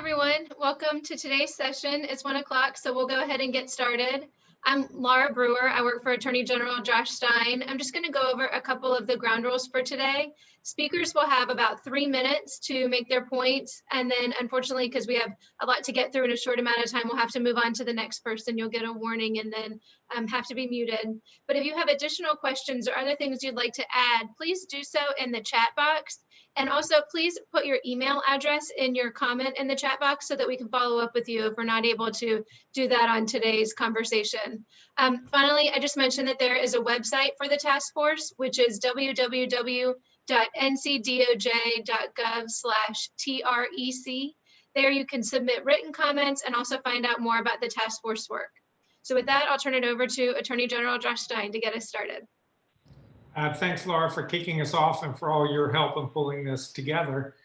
everyone. Welcome to today's session. It's 1 o'clock, so we'll go ahead and get started. I'm Laura Brewer. I work for Attorney General Josh Stein. I'm just going to go over a couple of the ground rules for today. Speakers will have about 3 minutes to make their points, and then unfortunately, because we have a lot to get through in a short amount of time, we'll have to move on to the next person. You'll get a warning and then have to be muted. But if you have additional questions or other things you'd like to add, please do so in the chat box. And also, please put your email address in your comment in the chat box so that we can follow up with you if we're not able to do that on today's conversation. Finally, I just mentioned that there is a website for the task force, which is www.ncdoj.gov/TREC. There you can submit written comments and also find out more about the task force work. So with that, I'll turn it over to Attorney General Josh Stein to get us started. Thanks, Laura, for kicking us off and for all your help in pulling this together.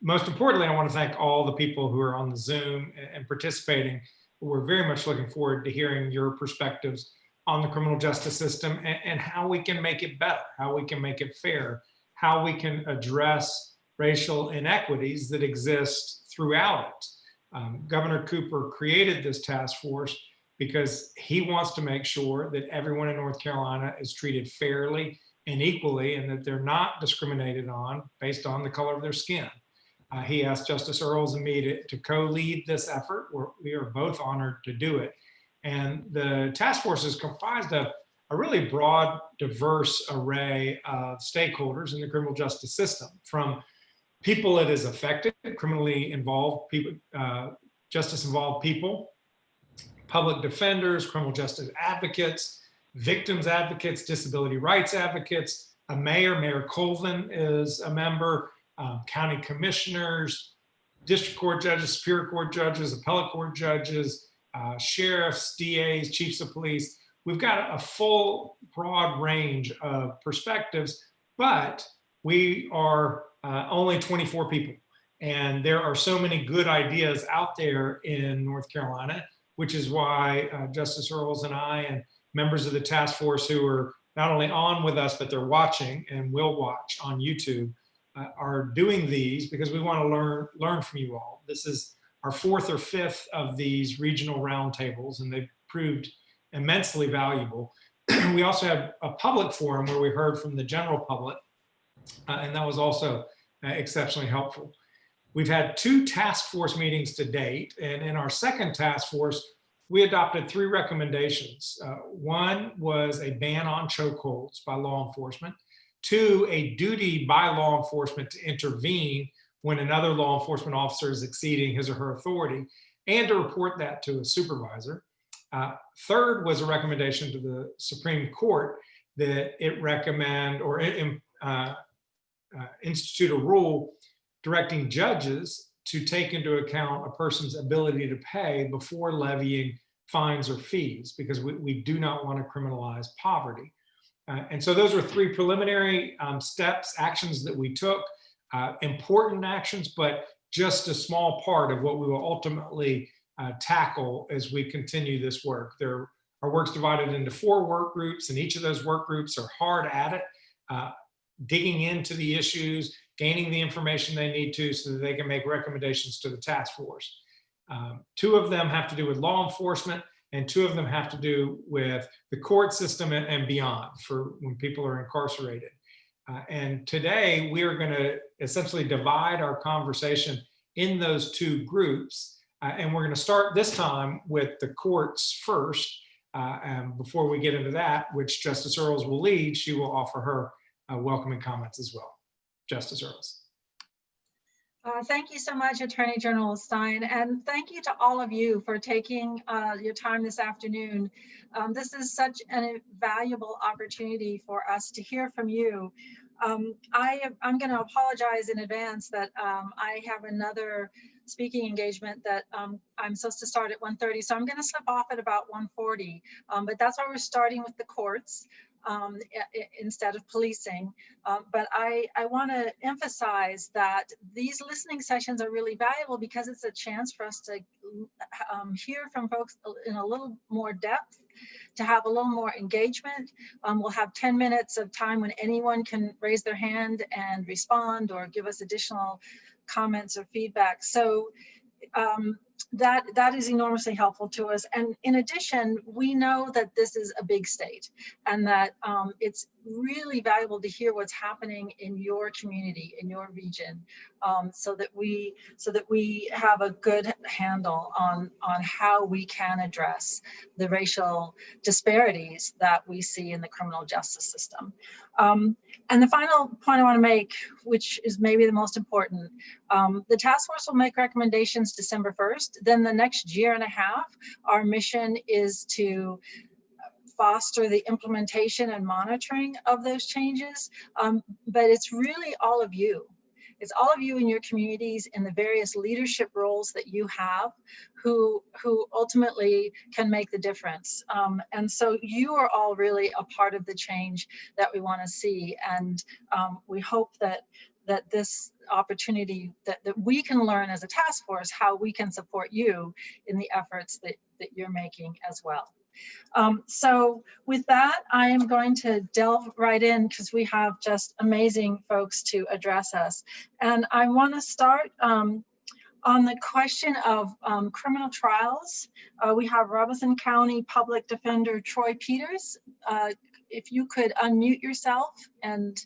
Most importantly, I want to thank all the people who are on the Zoom and participating. We're very much looking forward to hearing your perspectives on the criminal justice system and how we can make it better, how we can make it fair, how we can address racial inequities that exist throughout it. Governor Cooper created this task force because he wants to make sure that everyone in North Carolina is treated fairly and equally and that they're not discriminated on based on the color of their skin. He asked Justice Earls and me to co-lead this effort. We are both honored to do it. And the task force is comprised of a really broad, diverse array of stakeholders in the criminal justice system, from people it has affected, criminally involved people, justice-involved people, public defenders, criminal justice advocates, victims advocates, disability rights advocates, a mayor, Mayor Colvin is a member, county commissioners, district court judges, superior court judges, appellate court judges, sheriffs, DAs, chiefs of police. We've got a full, broad range of perspectives, but we are only 24 people. And there are so many good ideas out there in North Carolina, which is why Justice Earls and I and members of the task force who are not only on with us, but they're watching and will watch on YouTube are doing these because we want to learn from you all. This is our 4th or 5th of these regional roundtables, and they've proved immensely valuable. We also had a public forum where we heard from the general public, and that was also exceptionally helpful. We've had 2 task force meetings to date, and in our second task force, we adopted 3 recommendations. One was a ban on chokeholds by law enforcement. 2, a duty by law enforcement to intervene when another law enforcement officer is exceeding his or her authority, and to report that to a supervisor. 3rd was a recommendation to the Supreme Court that it recommend or institute a rule directing judges to take into account a person's ability to pay before levying fines or fees, because we do not want to criminalize poverty. And so those are 3 preliminary steps, actions that we took, important actions, but just a small part of what we will ultimately tackle as we continue this work. Our work's divided into 4 work groups, and each of those work groups are hard at it, digging into the issues, gaining the information they need to so that they can make recommendations to the task force. 2 of them have to do with law enforcement, and 2 of them have to do with the court system and beyond for when people are incarcerated. And today we are going to essentially divide our conversation in those 2 groups. And we're going to start this time with the courts first. And before we get into that, which Justice Earls will lead, she will offer her welcoming comments as well. Justice Earls. Thank you so much, Attorney General Stein, and thank you to all of you for taking your time this afternoon. This is such a valuable opportunity for us to hear from you. I'm going to apologize in advance that I have another speaking engagement that I'm supposed to start at 1:30, so I'm going to slip off at about 1:40, but that's why we're starting with the courts instead of policing. But I want to emphasize that these listening sessions are really valuable because it's a chance for us to hear from folks in a little more depth, to have a little more engagement. We'll have 10 minutes of time when anyone can raise their hand and respond or give us additional comments or feedback. So that is enormously helpful to us. And in addition, we know that this is a big state, and that it's really valuable to hear what's happening in your community, in your region, so that we have a good handle on how we can address the racial disparities that we see in the criminal justice system. And the final point I want to make, which is maybe the most important, the task force will make recommendations December 1st. Then the next year and a half, our mission is to foster the implementation and monitoring of those changes. But it's really all of you. It's all of you in your communities in the various leadership roles that you have who ultimately can make the difference. And so you are all really a part of the change that we want to see. And we hope that this opportunity, that we can learn as a task force how we can support you in the efforts that you're making as well. So with that, I am going to delve right in because we have just amazing folks to address us. And I want to start on the question of criminal trials. We have Robeson County Public Defender Troy Peters. If you could unmute yourself and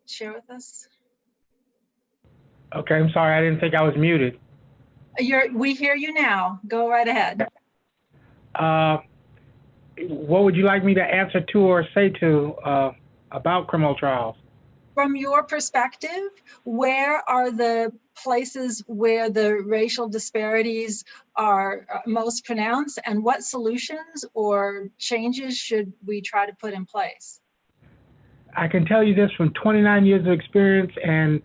share with us. Okay, I'm sorry, I didn't think I was muted. We hear you now. Go right ahead. What would you like me to answer to or say to about criminal trials? From your perspective, where are the places where the racial disparities are most pronounced, and what solutions or changes should we try to put in place? I can tell you this from 29 years of experience and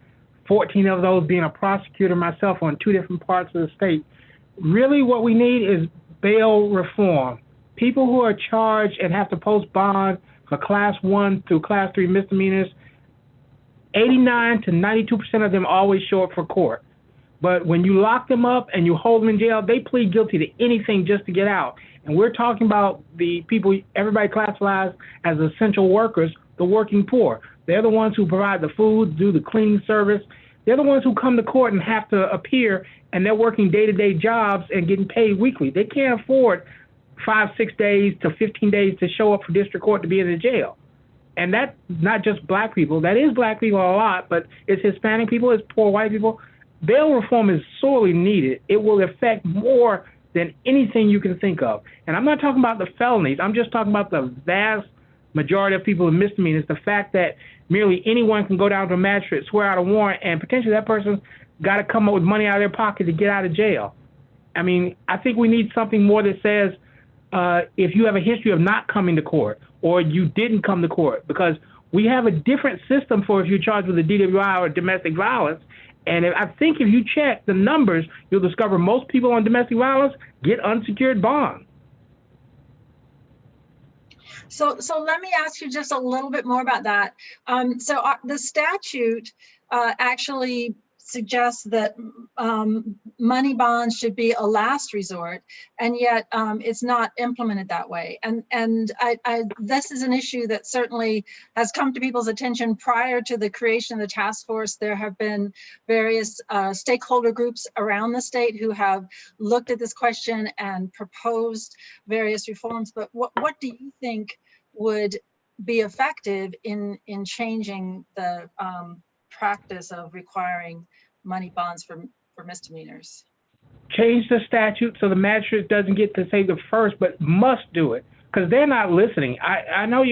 14 of those being a prosecutor myself on 2 different parts of the state. Really what we need is bail reform. People who are charged and have to post bond for class 1 through class 3 misdemeanors, 89 to 92% of them always show up for court. But when you lock them up and you hold them in jail, they plead guilty to anything just to get out. And we're talking about the people everybody classifies as essential workers, the working poor. They're the ones who provide the food, do the cleaning service. They're the ones who come to court and have to appear, and they're working day-to-day jobs and getting paid weekly. They can't afford 5, 6 days to 15 days to show up for district court to be in the jail. And that's not just black people. That is black people a lot, but it's Hispanic people, it's poor white people. Bail reform is sorely needed. It will affect more than anything you can think of. And I'm not talking about the felonies. I'm just talking about the vast majority of people in misdemeanors. The fact that merely anyone can go down to a magistrate, swear out a warrant, and potentially that person got to come up with money out of their pocket to get out of jail. I mean, I think we need something more that says if you have a history of not coming to court or you didn't come to court, because we have a different system for if you're charged with a DWI or domestic violence. And I think if you check the numbers, you'll discover most people on domestic violence get unsecured bond. So let me ask you just a little bit more about that. The statute actually suggests that money bonds should be a last resort, and yet it's not implemented that way. And this is an issue that certainly has come to people's attention prior to the creation of the task force. There have been various stakeholder groups around the state who have looked at this question and proposed various reforms. But what do you think would be effective in changing the practice of requiring money bonds for misdemeanors? Change the statute so the magistrate doesn't get to say the first, but must do it, because they're not listening. I know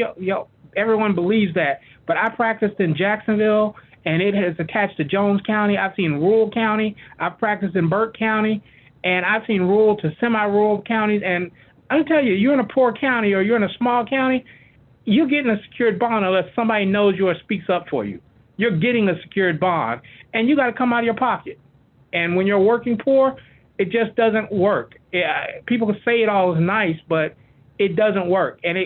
everyone believes that, but I practiced in Jacksonville, and it has attached to Jones County. I've seen rural county. I've practiced in Burke County, and I've seen rural to semi-rural counties. And I'll tell you, you're in a poor county or you're in a small county, you're getting a secured bond unless somebody knows you or speaks up for you. You're getting a secured bond, and you got to come out of your pocket. And when you're working poor, it just doesn't work. People can say it all is nice, but it doesn't work. And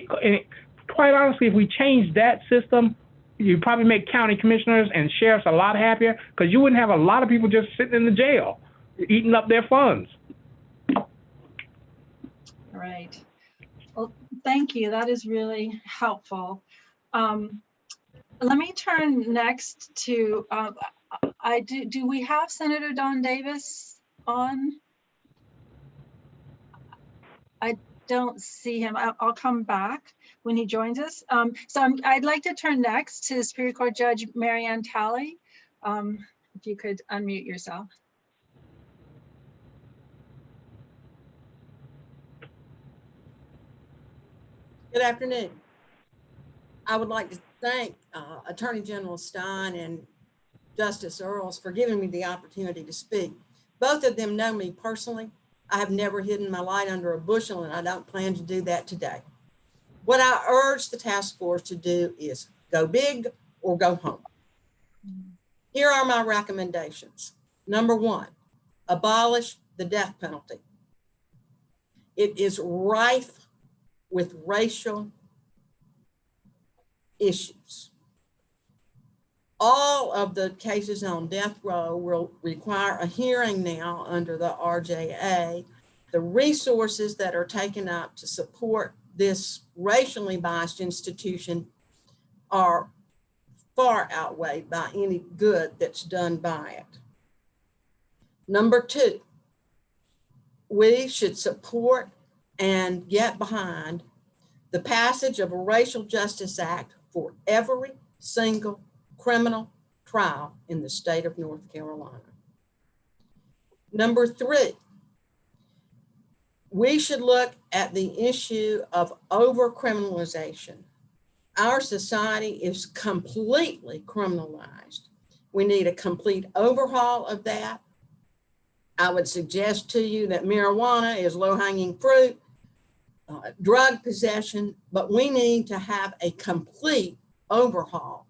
quite honestly, if we change that system, you'd probably make county commissioners and sheriffs a lot happier, because you wouldn't have a lot of people just sitting in the jail, eating up their funds. Right. Well, thank you. That is really helpful. Let me turn next to, do we have Senator Don Davis? on? I don't see him. I'll come back when he joins us. I'd like to turn next to Superior Court Judge Marianne Talley. If you could unmute yourself. Good afternoon. I would like to thank Attorney General Stein and Justice Earls for giving me the opportunity to speak. Both of them know me personally. I have never hidden my light under a bushel, and I don't plan to do that today. What I urge the task force to do is go big or go home. Here are my recommendations. Number one, abolish the death penalty. It is rife with racial issues. All of the cases on death row will require a hearing now under the RJA. The resources that are taken up to support this racially biased institution are far outweighed by any good that's done by it. Number two, we should support and get behind the passage of a Racial Justice Act for every single criminal trial in the state of North Carolina. Number three, we should look at the issue of over-criminalization. Our society is completely criminalized. We need a complete overhaul of that. I would suggest to you that marijuana is low-hanging fruit, drug possession, but we need to have a complete overhaul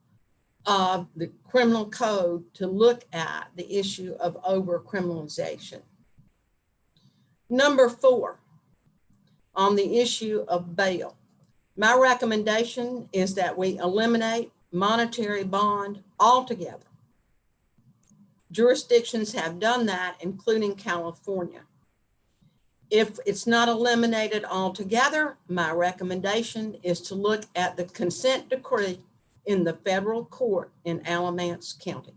of the criminal code to look at the issue of over-criminalization. Number four, on the issue of bail, my recommendation is that we eliminate monetary bond altogether. Jurisdictions have done that, including California. If it's not eliminated altogether, my recommendation is to look at the consent decree in the federal court in Alamance County.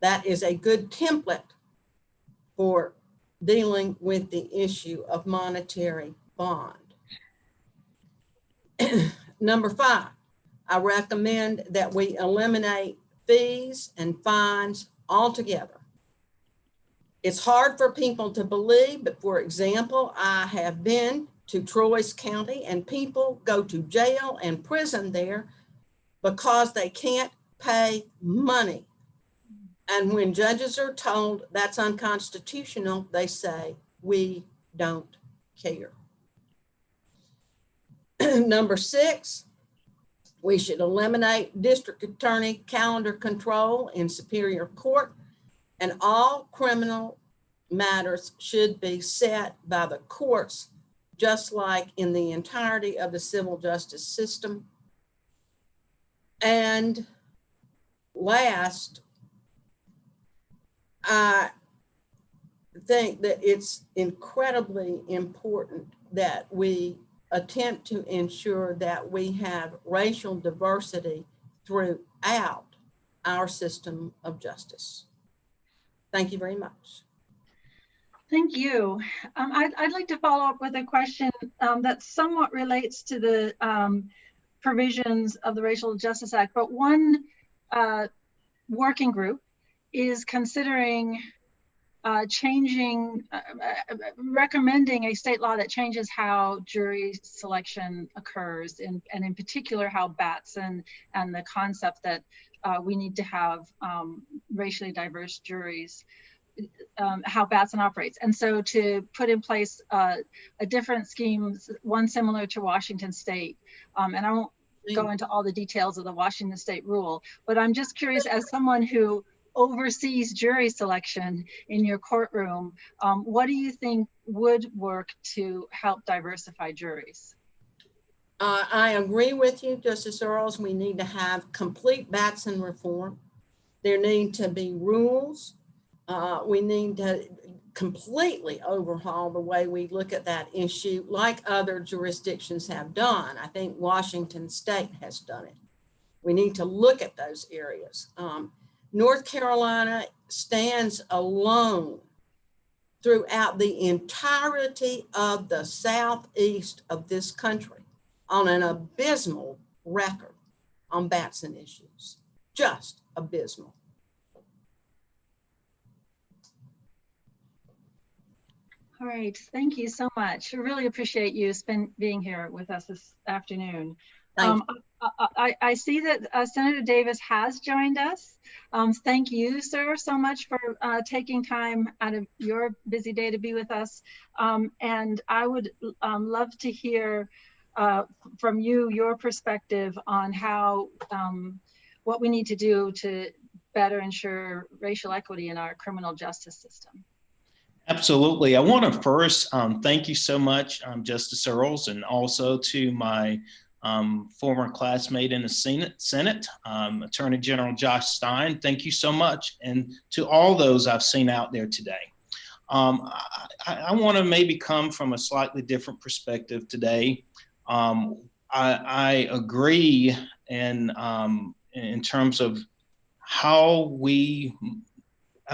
That is a good template for dealing with the issue of monetary bond. Number five, I recommend that we eliminate fees and fines altogether. It's hard for people to believe, but for example, I have been to Troyes County and people go to jail and prison there because they can't pay money. And when judges are told that's unconstitutional, they say, we don't care. Number six, we should eliminate district attorney calendar control in Superior Court, and all criminal matters should be set by the courts, just like in the entirety of the civil justice system. And last, I think that it's incredibly important that we attempt to ensure that we have racial diversity throughout our system of justice. Thank you very much. Thank you. I'd like to follow up with a question that somewhat relates to the provisions of the Racial Justice Act, but one working group is considering recommending a state law that changes how jury selection occurs, and in particular how Batson and the concept that we need to have racially diverse juries, how Batson operates. And so to put in place a different scheme, one similar to Washington State, and I won't go into all the details of the Washington State rule, but I'm just curious, as someone who oversees jury selection in your courtroom, what do you think would work to help diversify juries? I agree with you, Justice Earls. We need to have complete Batson reform. There need to be rules. We need to completely overhaul the way we look at that issue, like other jurisdictions have done. I think Washington State has done it. We need to look at those areas. North Carolina stands alone throughout the entirety of the southeast of this country on an abysmal record on Batson issues, just abysmal. All right, thank you so much. I really appreciate you being here with us this afternoon. I see that Senator Davis has joined us. Thank you, sir, so much for taking time out of your busy day to be with us. And I would love to hear from you, your perspective on how, what we need to do to better ensure racial equity in our criminal justice system. Absolutely. I want to first thank you so much, Justice Earls, and also to my former classmate in the Senate, Attorney General Josh Stein. Thank you so much. And to all those I've seen out there today. I want to maybe come from a slightly different perspective today. I agree in terms of how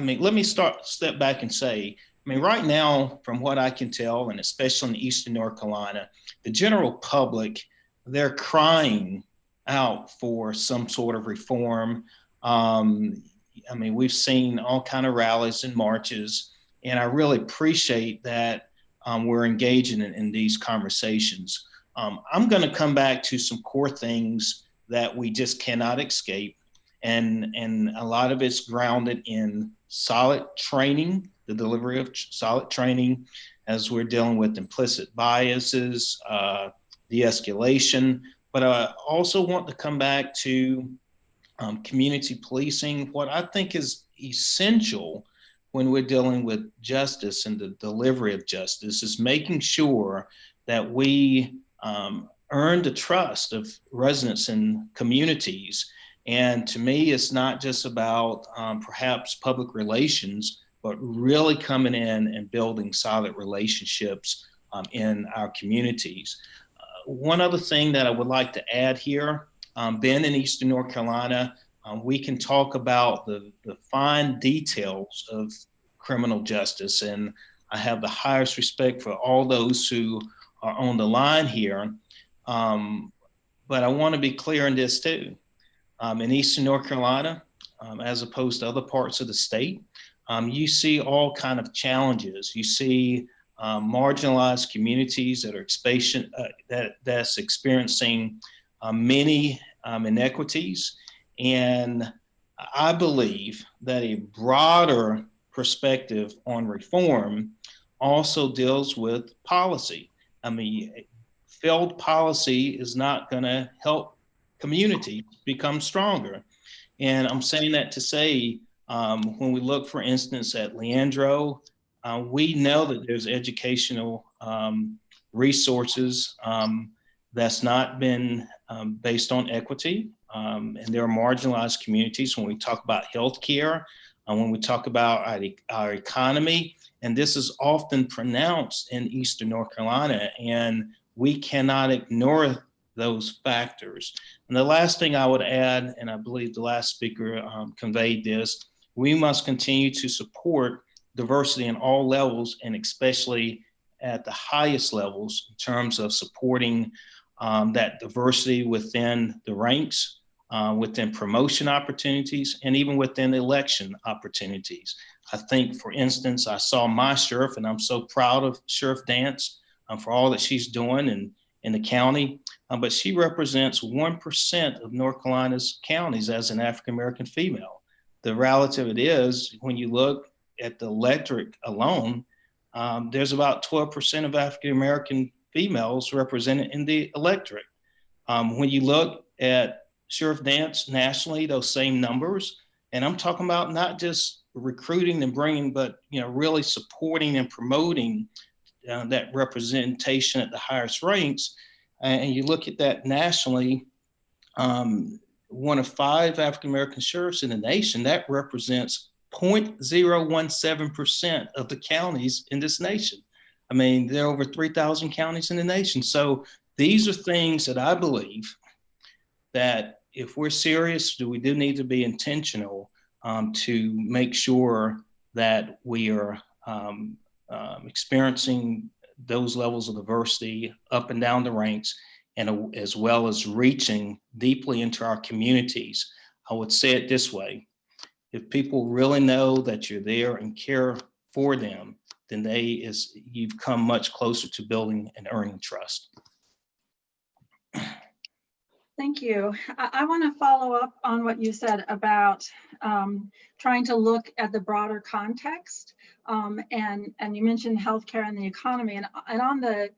let me step back and say, right now, from what I can tell, and especially in Eastern North Carolina, the general public, they're crying out for some sort of reform. We've seen all kind of rallies and marches, and I really appreciate that we're engaging in these conversations. I'm going to come back to some core things that we just cannot escape, and a lot of it's grounded in solid training, the delivery of solid training as we're dealing with implicit biases, de-escalation. But I also want to come back to community policing. What I think is essential when we're dealing with justice and the delivery of justice is making sure that we earn the trust of residents and communities. And to me, it's not just about perhaps public relations, but really coming in and building solid relationships in our communities. One other thing that I would like to add here, being in Eastern North Carolina, we can talk about the fine details of criminal justice, and I have the highest respect for all those who are on the line here. But I want to be clear in this too. In Eastern North Carolina, as opposed to other parts of the state, you see all kind of challenges. You see marginalized communities that are that's experiencing many inequities. And I believe that a broader perspective on reform also deals with policy. Failed policy is not going to help community become stronger. And I'm saying that to say, when we look, for instance, at Leandro, we know that there's educational resources that's not been based on equity. And there are marginalized communities when we talk about healthcare, when we talk about our economy, and this is often pronounced in Eastern North Carolina, and we cannot ignore those factors. And the last thing I would add, and I believe the last speaker conveyed this, we must continue to support diversity in all levels, and especially at the highest levels in terms of supporting that diversity within the ranks, within promotion opportunities, and even within election opportunities. I think, for instance, I saw my sheriff, and I'm so proud of Sheriff Dance for all that she's doing in the county, but she represents 1% of North Carolina's counties as an African-American female. The relative it is, when you look at the electorate alone, there's about 12% of African-American females represented in the electorate. When you look at Sheriff Dance nationally, those same numbers, and I'm talking about not just recruiting and bringing, but really supporting and promoting that representation at the highest ranks. And you look at that nationally, one of 5 African-American sheriffs in the nation, that represents 0.017% of the counties in this nation. There are over 3,000 counties in the nation. So these are things that I believe that if we're serious, we do need to be intentional to make sure that we are experiencing those levels of diversity up and down the ranks, and as well as reaching deeply into our communities. I would say it this way: if people really know that you're there and care for them, then you've come much closer to building and earning trust. Thank you. I want to follow up on what you said about trying to look at the broader context. And you mentioned healthcare and the economy, and on the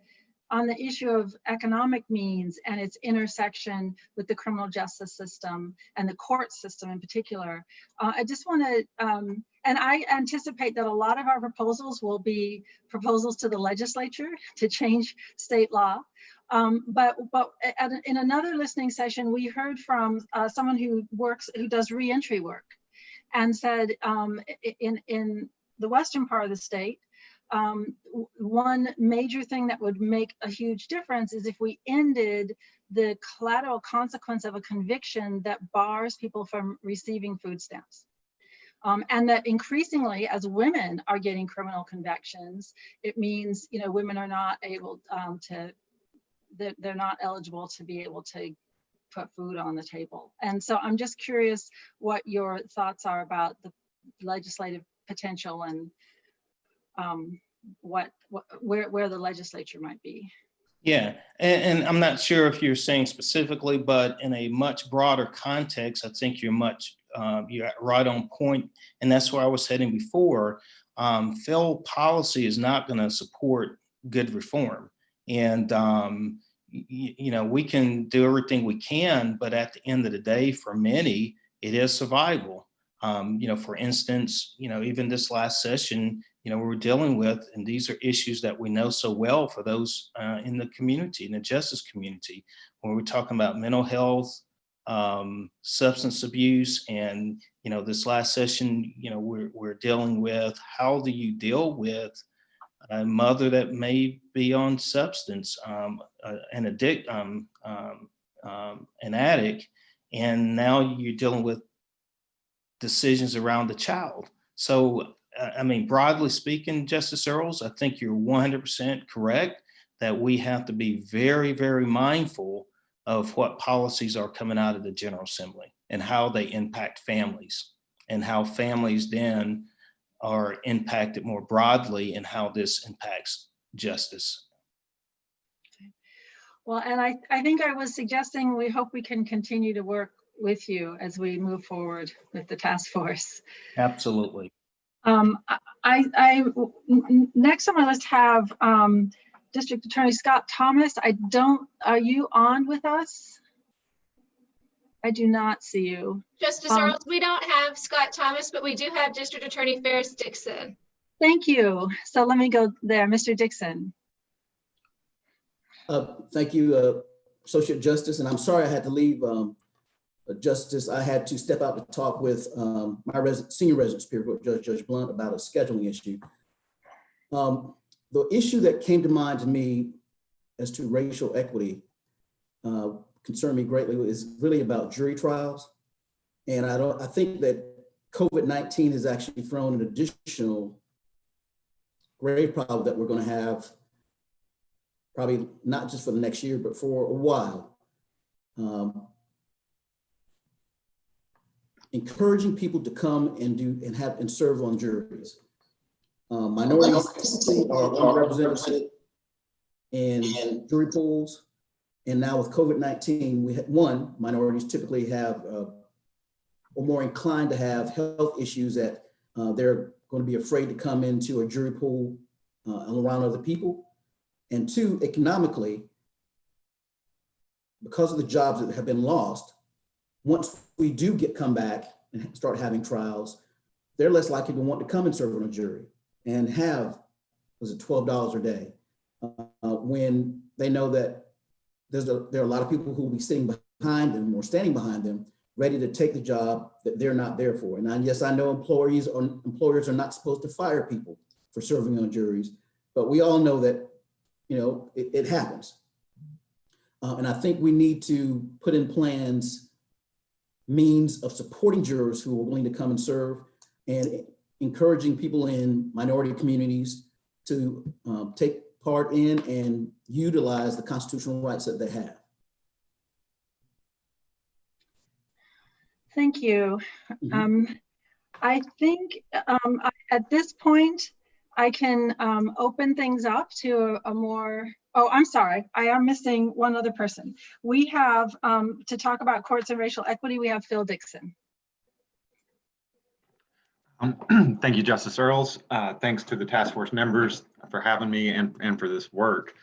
issue of economic means and its intersection with the criminal justice system and the court system in particular. I just want to, and I anticipate that a lot of our proposals will be proposals to the legislature to change state law. But in another listening session, we heard from someone who does reentry work, and said in the western part of the state, one major thing that would make a huge difference is if we ended the collateral consequence of a conviction that bars people from receiving food stamps. And that increasingly, as women are getting criminal convictions, it means, you know, women are not able they're not eligible to be able to put food on the table. And so I'm just curious what your thoughts are about the legislative potential and where the legislature might be. Yeah, and I'm not sure if you're saying specifically, but in a much broader context, I think you're right on point, and that's where I was heading before. Failed policy is not going to support good reform, and you know, we can do everything we can, but at the end of the day, for many, it is survival. You know, for instance, you know, even this last session, you know, we're dealing with, and these are issues that we know so well for those in the community, in the justice community, when we're talking about mental health, substance abuse, and, you know, this last session, you know, we're dealing with how do you deal with a mother that may be on substance, an addict, and now you're dealing with decisions around the child. So, I mean, broadly speaking, Justice Earls, I think you're 100% correct that we have to be very, very mindful of what policies are coming out of the General Assembly and how they impact families, and how families then are impacted more broadly, and how this impacts justice. Well, and I think I was suggesting we hope we can continue to work with you as we move forward with the task force. Absolutely. Next on my list have District Attorney Scott Thomas. Are you on with us? I do not see you. Justice Earls, we don't have Scott Thomas, but we do have District Attorney Ferris Dixon. Thank you. So let me go there, Mr. Dixon. Thank you, Associate Justice, and I'm sorry I had to leave. Justice, I had to step out to talk with my senior resident Superior Court Judge Blunt about a scheduling issue. The issue that came to mind to me as to racial equity concerned me greatly is really about jury trials. And I think that COVID-19 has actually thrown an additional grave problem that we're going to have, probably not just for the next year, but for a while. Encouraging people to come and serve on juries. Minorities typically are underrepresented in jury pools. And now with COVID-19, minorities typically have, or more inclined to have health issues that they're going to be afraid to come into a jury pool around other people. And two, economically, because of the jobs that have been lost, once we do come back and start having trials, they're less likely to want to come and serve on a jury and have, was it $12 a day, when they know that there are a lot of people who will be sitting behind them or standing behind them, ready to take the job that they're not there for. And yes, I know employers are not supposed to fire people for serving on juries, but we all know that, you know, it happens. And I think we need to put in plans, means of supporting jurors who are willing to come and serve, and encouraging people in minority communities to take part in and utilize the constitutional rights that they have. Thank you. Mhm. I think at this point, I can open things up to a more, oh, I'm sorry, I am missing one other person. We have, to talk about courts and racial equity, we have Phil Dixon. Thank you, Justice Earls. Thanks to the task force members for having me and for this work.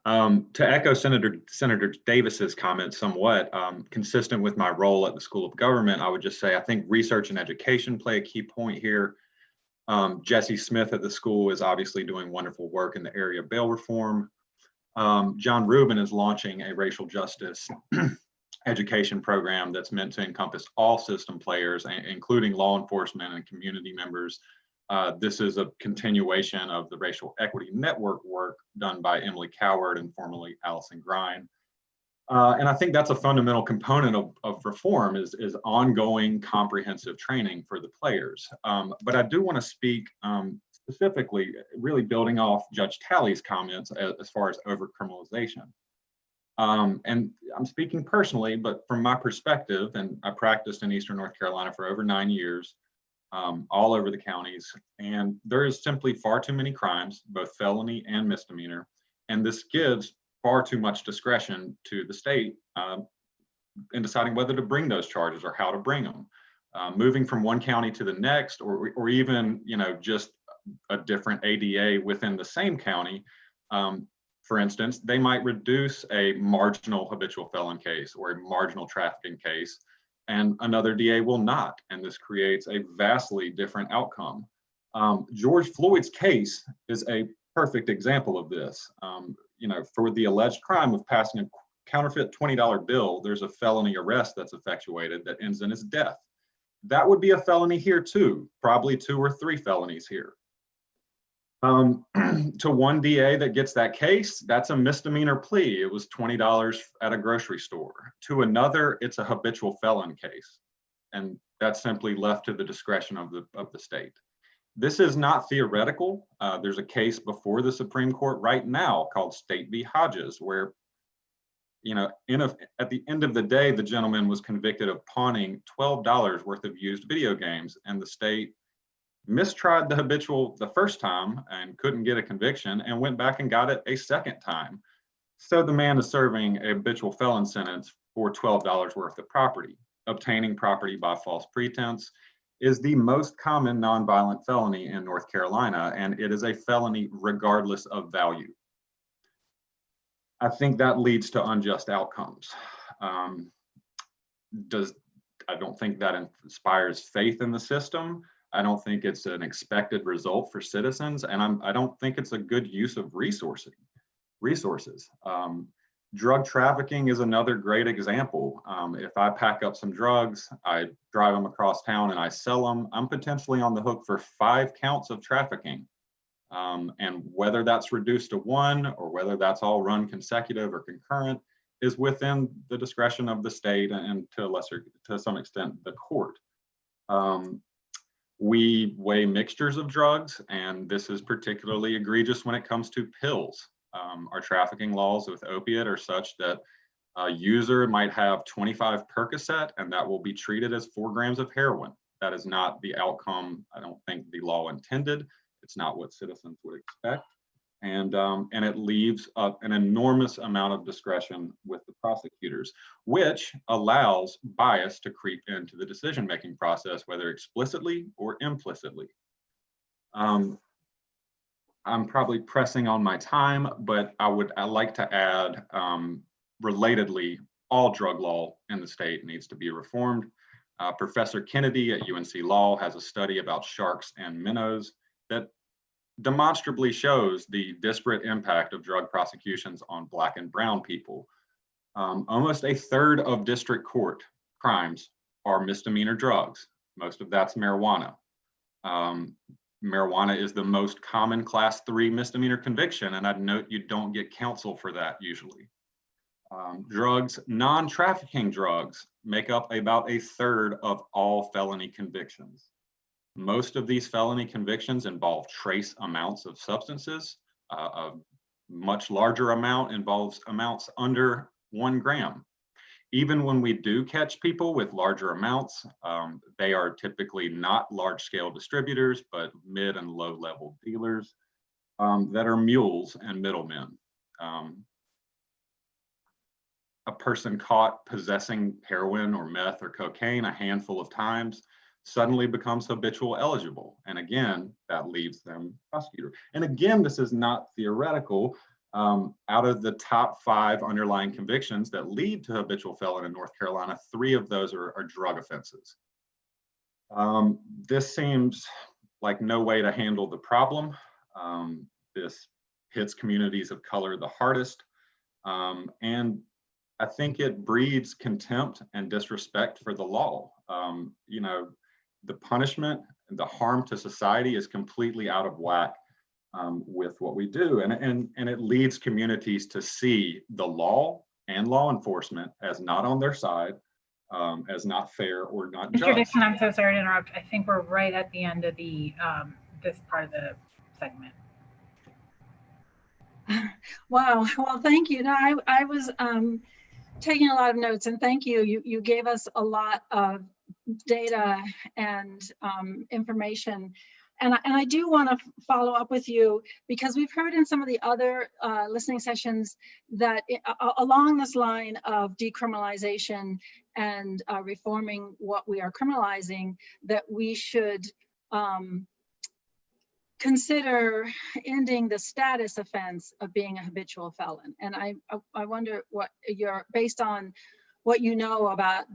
To echo Senator Davis's comments somewhat, consistent with my role at the School of Government, I would just say I think research and education play a key point here. Jesse Smith at the school is obviously doing wonderful work in the area of bail reform. John Rubin is launching a racial justice education program that's meant to encompass all system players, including law enforcement and community members. This is a continuation of the Racial Equity Network work done by Emily Coward and formerly Allison Grine. And I think that's a fundamental component of reform is ongoing comprehensive training for the players. But I do want to speak specifically, really building off Judge Talley's comments as far as overcriminalization. And I'm speaking personally, but from my perspective, and I practiced in Eastern North Carolina for over 9 years, all over the counties, and there is simply far too many crimes, both felony and misdemeanor, and this gives far too much discretion to the state in deciding whether to bring those charges or how to bring them. Moving from one county to the next, or even just a different ADA within the same county. For instance, they might reduce a marginal habitual felon case or a marginal trafficking case, and another DA will not. And this creates a vastly different outcome. George Floyd's case is a perfect example of this. For the alleged crime of passing a counterfeit $20 bill, there's a felony arrest that's effectuated that ends in his death. That would be a felony here too, probably 2 or 3 felonies here. To one DA that gets that case, that's a misdemeanor plea. It was $20 at a grocery store. To another, it's a habitual felon case. And that's simply left to the discretion of the state. This is not theoretical. There's a case before the Supreme Court right now called State v. Hodges, where, at the end of the day, the gentleman was convicted of pawning $12 worth of used video games, and the state mistried the habitual the first time and couldn't get a conviction and went back and got it a second time. So the man is serving a habitual felon sentence for $12 worth of property. Obtaining property by false pretense is the most common nonviolent felony in North Carolina, and it is a felony regardless of value. I think that leads to unjust outcomes. I don't think that inspires faith in the system. I don't think it's an expected result for citizens, and I don't think it's a good use of resources. Drug trafficking is another great example. If I pack up some drugs, I drive them across town and I sell them, I'm potentially on the hook for 5 counts of trafficking. And whether that's reduced to 1 or whether that's all run consecutive or concurrent is within the discretion of the state and to some extent, the court. We weigh mixtures of drugs, and this is particularly egregious when it comes to pills. Our trafficking laws with opiate are such that a user might have 25 Percocet, and that will be treated as 4 grams of heroin. That is not the outcome, I don't think, the law intended. It's not what citizens would expect. And it leaves an enormous amount of discretion with the prosecutors, which allows bias to creep into the decision-making process, whether explicitly or implicitly. I'm probably pressing on my time, but I like to add, relatedly, all drug law in the state needs to be reformed. Professor Kennedy at UNC Law has a study about sharks and minnows that demonstrably shows the disparate impact of drug prosecutions on Black and brown people. Almost 1/3 of district court crimes are misdemeanor drugs. Most of that's marijuana. Marijuana is the most common class 3 misdemeanor conviction, and I'd note you don't get counsel for that usually. Drugs, non-trafficking drugs, make up about 1/3 of all felony convictions. Most of these felony convictions involve trace amounts of substances. A much larger amount involves amounts under 1 gram. Even when we do catch people with larger amounts, they are typically not large-scale distributors, but mid and low-level dealers that are mules and middlemen. A person caught possessing heroin or meth or cocaine a handful of times suddenly becomes habitual eligible. And again, that leaves them prosecutor. And again, this is not theoretical. Out of the top 5 underlying convictions that lead to habitual felon in North Carolina, 3 of those are drug offenses. This seems like no way to handle the problem. This hits communities of color the hardest. And I think it breeds contempt and disrespect for the law. You know, the punishment and the harm to society is completely out of whack with what we do. And it leads communities to see the law and law enforcement as not on their side, as not fair or not just. Mr. Dixon, I'm so sorry to interrupt. I think we're right at the end of the this part of the segment. Wow. Well, thank you. No, I was taking a lot of notes, and thank you. You gave us a lot of data and information. And I do want to follow up with you, because we've heard in some of the other listening sessions that along this line of decriminalization and reforming what we are criminalizing, that we should consider ending the status offense of being a habitual felon. And I wonder what based on what you know about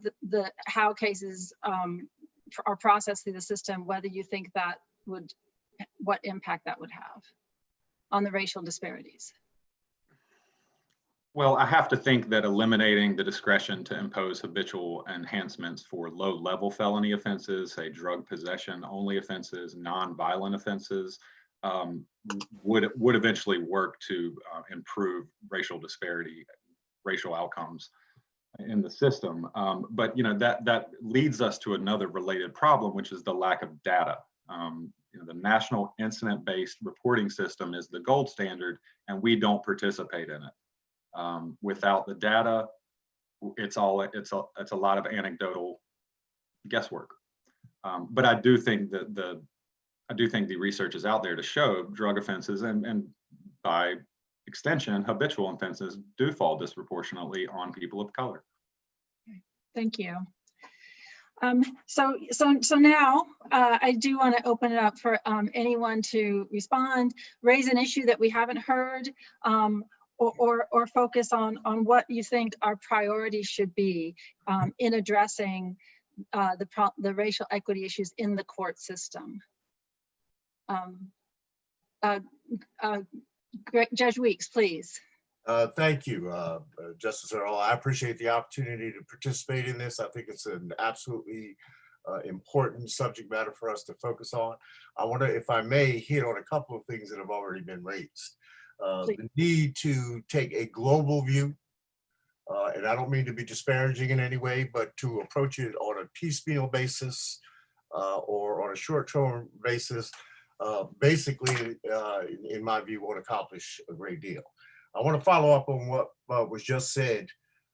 how cases are processed through the system, whether you think that what impact that would have on the racial disparities. Well, I have to think that eliminating the discretion to impose habitual enhancements for low-level felony offenses, say drug possession only offenses, non-violent offenses, would eventually work to improve racial disparity, racial outcomes in the system. But you know, that leads us to another related problem, which is the lack of data. You know, the National Incident-Based Reporting System is the gold standard, and we don't participate in it. Without the data, it's a lot of anecdotal guesswork. But I do think that the research is out there to show drug offenses and by extension habitual offenses do fall disproportionately on people of color. Thank you. So now I do want to open it up for anyone to respond, raise an issue that we haven't heard, or focus on what you think our priorities should be in addressing the racial equity issues in the court system. Judge Weeks, please. Thank you, Justice Earl. I appreciate the opportunity to participate in this. I think it's an absolutely important subject matter for us to focus on. I want to, if I may, hit on a couple of things that have already been raised. The need to take a global view, and I don't mean to be disparaging in any way, but to approach it on a piecemeal basis or on a short-term basis, basically, in my view, won't accomplish a great deal. I want to follow up on what was just said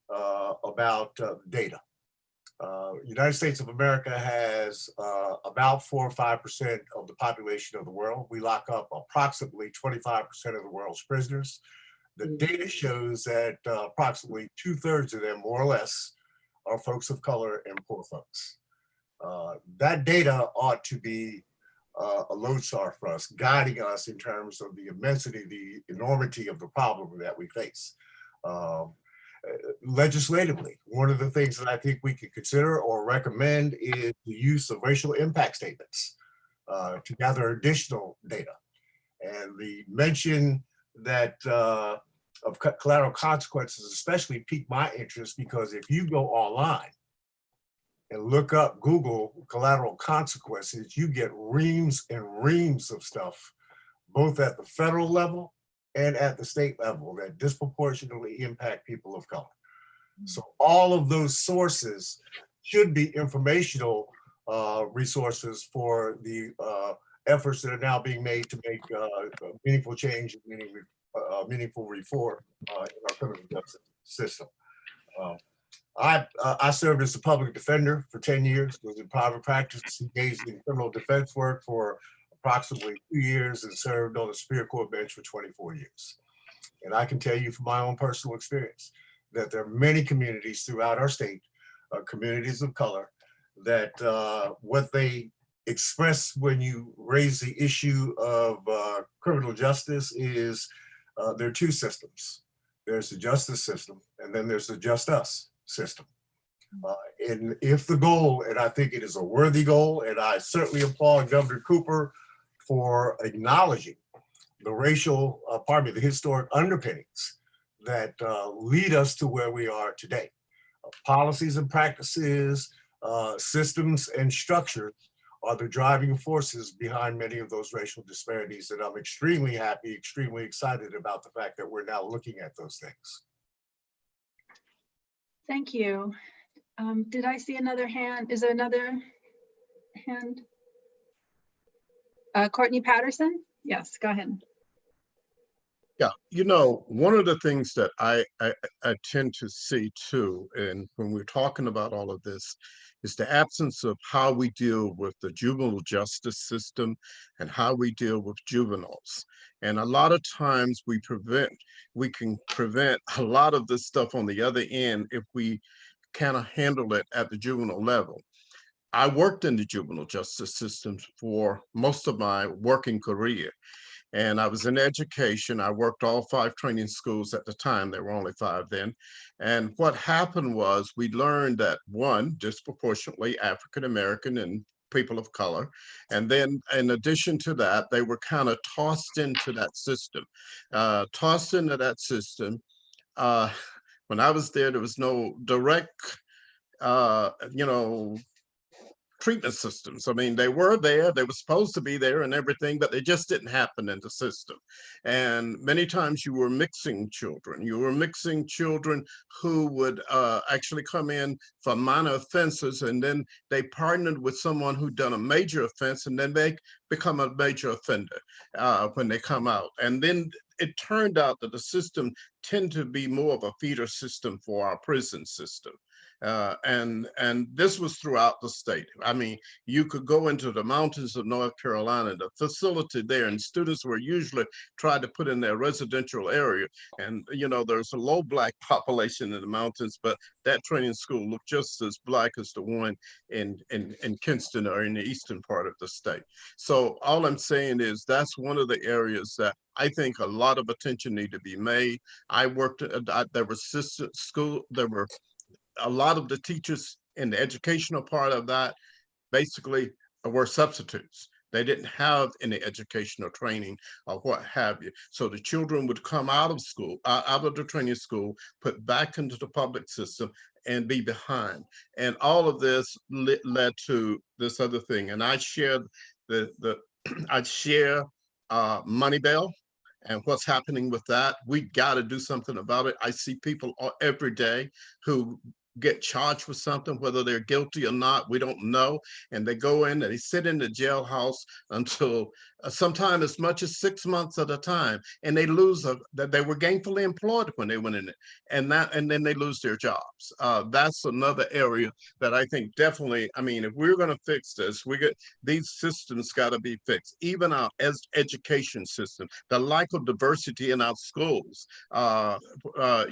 about data. United States of America has about 4 or 5% of the population of the world. We lock up approximately 25% of the world's prisoners. The data shows that approximately 2/3 of them, more or less, are folks of color and poor folks. That data ought to be a lodestar for us, guiding us in terms of the immensity, the enormity of the problem that we face. Legislatively, one of the things that I think we could consider or recommend is the use of racial impact statements to gather additional data. And the mention that of collateral consequences especially piqued my interest, because if you go online and look up Google collateral consequences, you get reams and reams of stuff, both at the federal level and at the state level, that disproportionately impact people of color. So all of those sources should be informational resources for the efforts that are now being made to make meaningful change and meaningful reform in our criminal justice system. I served as a public defender for 10 years, was in private practice, engaged in criminal defense work for approximately 2 years, and served on the Superior Court bench for 24 years. And I can tell you from my own personal experience that there are many communities throughout our state, communities of color, that what they express when you raise the issue of criminal justice is there are two systems. There's the justice system, and then there's the just us system. And if the goal, and I think it is a worthy goal, and I certainly applaud Governor Cooper for acknowledging the historic underpinnings that lead us to where we are today. Policies and practices, systems and structures are the driving forces behind many of those racial disparities. And I'm extremely happy, extremely excited about the fact that we're now looking at those things. Thank you. Did I see another hand? Is there another hand? Courtney Patterson? Yes, go ahead. Yeah, one of the things that I tend to see too, and when we're talking about all of this, is the absence of how we deal with the juvenile justice system and how we deal with juveniles. And a lot of times we can prevent a lot of this stuff on the other end if we kind of handle it at the juvenile level. I worked in the juvenile justice system for most of my working career. And I was in education. I worked all 5 training schools at the time. There were only 5 then. And what happened was we learned that, one, disproportionately African-American and people of color. And then in addition to that, they were kind of tossed into that system. When I was there was no direct, treatment systems. I mean, they were there, they were supposed to be there and everything, but they just didn't happen in the system. And many times you were mixing children. You were mixing children who would actually come in for minor offenses, and then they partnered with someone who'd done a major offense, and then they become a major offender when they come out. And then it turned out that the system tended to be more of a feeder system for our prison system. And this was throughout the state. I mean, you could go into the mountains of North Carolina, the facility there, and students were usually tried to put in their residential area. And, there's a low Black population in the mountains, but that training school looked just as Black as the one in Kinston or in the eastern part of the state. So all I'm saying is that's one of the areas that I think a lot of attention need to be made. I worked, there were a lot of the teachers in the educational part of that basically were substitutes. They didn't have any educational training or what have you. So the children would come out of school, out of the training school, put back into the public system and be behind. And all of this led to this other thing. And I shared Money Bell and what's happening with that. We got to do something about it. I see people every day who get charged with something, whether they're guilty or not, we don't know. And they go in and they sit in the jailhouse until sometime as much as 6 months at a time. And they lose that they were gainfully employed when they went in it. And then they lose their jobs. That's another area that I think definitely, I mean, if we're going to fix this, these systems got to be fixed. Even our education system, the lack of diversity in our schools,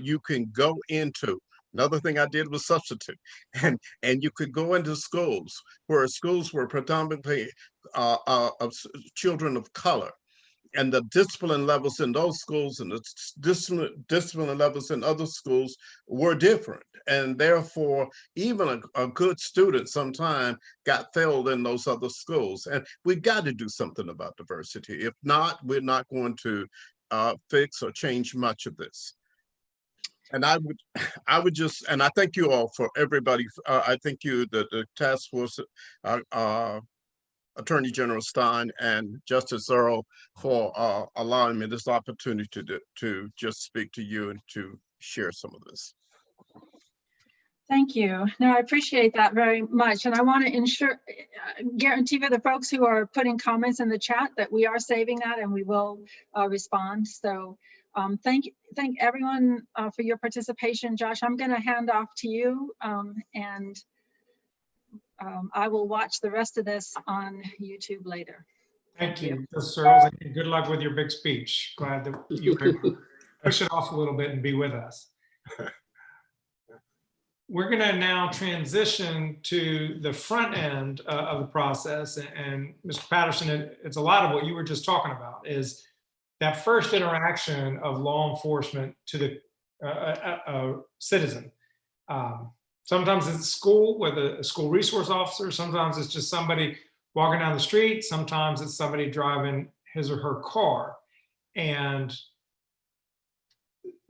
you can go into. Another thing I did was substitute, and you could go into schools where schools were predominantly of children of color, and the discipline levels in those schools and the discipline levels in other schools were different, and therefore even a good student sometimes got failed in those other schools. And we got to do something about diversity. If not, we're not going to fix or change much of this. And I would just, and I thank you all for everybody. I thank you, the task force, Attorney General Stein and Justice Earl, for allowing me this opportunity to just speak to you and to share some of this. Thank you. No, I appreciate that very much. And I want to guarantee for the folks who are putting comments in the chat that we are saving that and we will respond. So thank everyone for your participation. Josh, I'm going to hand off to you and I will watch the rest of this on YouTube later. Thank you, Justice Earls, and good luck with your big speech. Glad that you were able to push it off a little bit and be with us. We're going to now transition to the front end of the process. And Mr. Patterson, it's a lot of what you were just talking about, is that first interaction of law enforcement to the citizen. Sometimes it's school with a school resource officer. Sometimes it's just somebody walking down the street. Sometimes it's somebody driving his or her car. And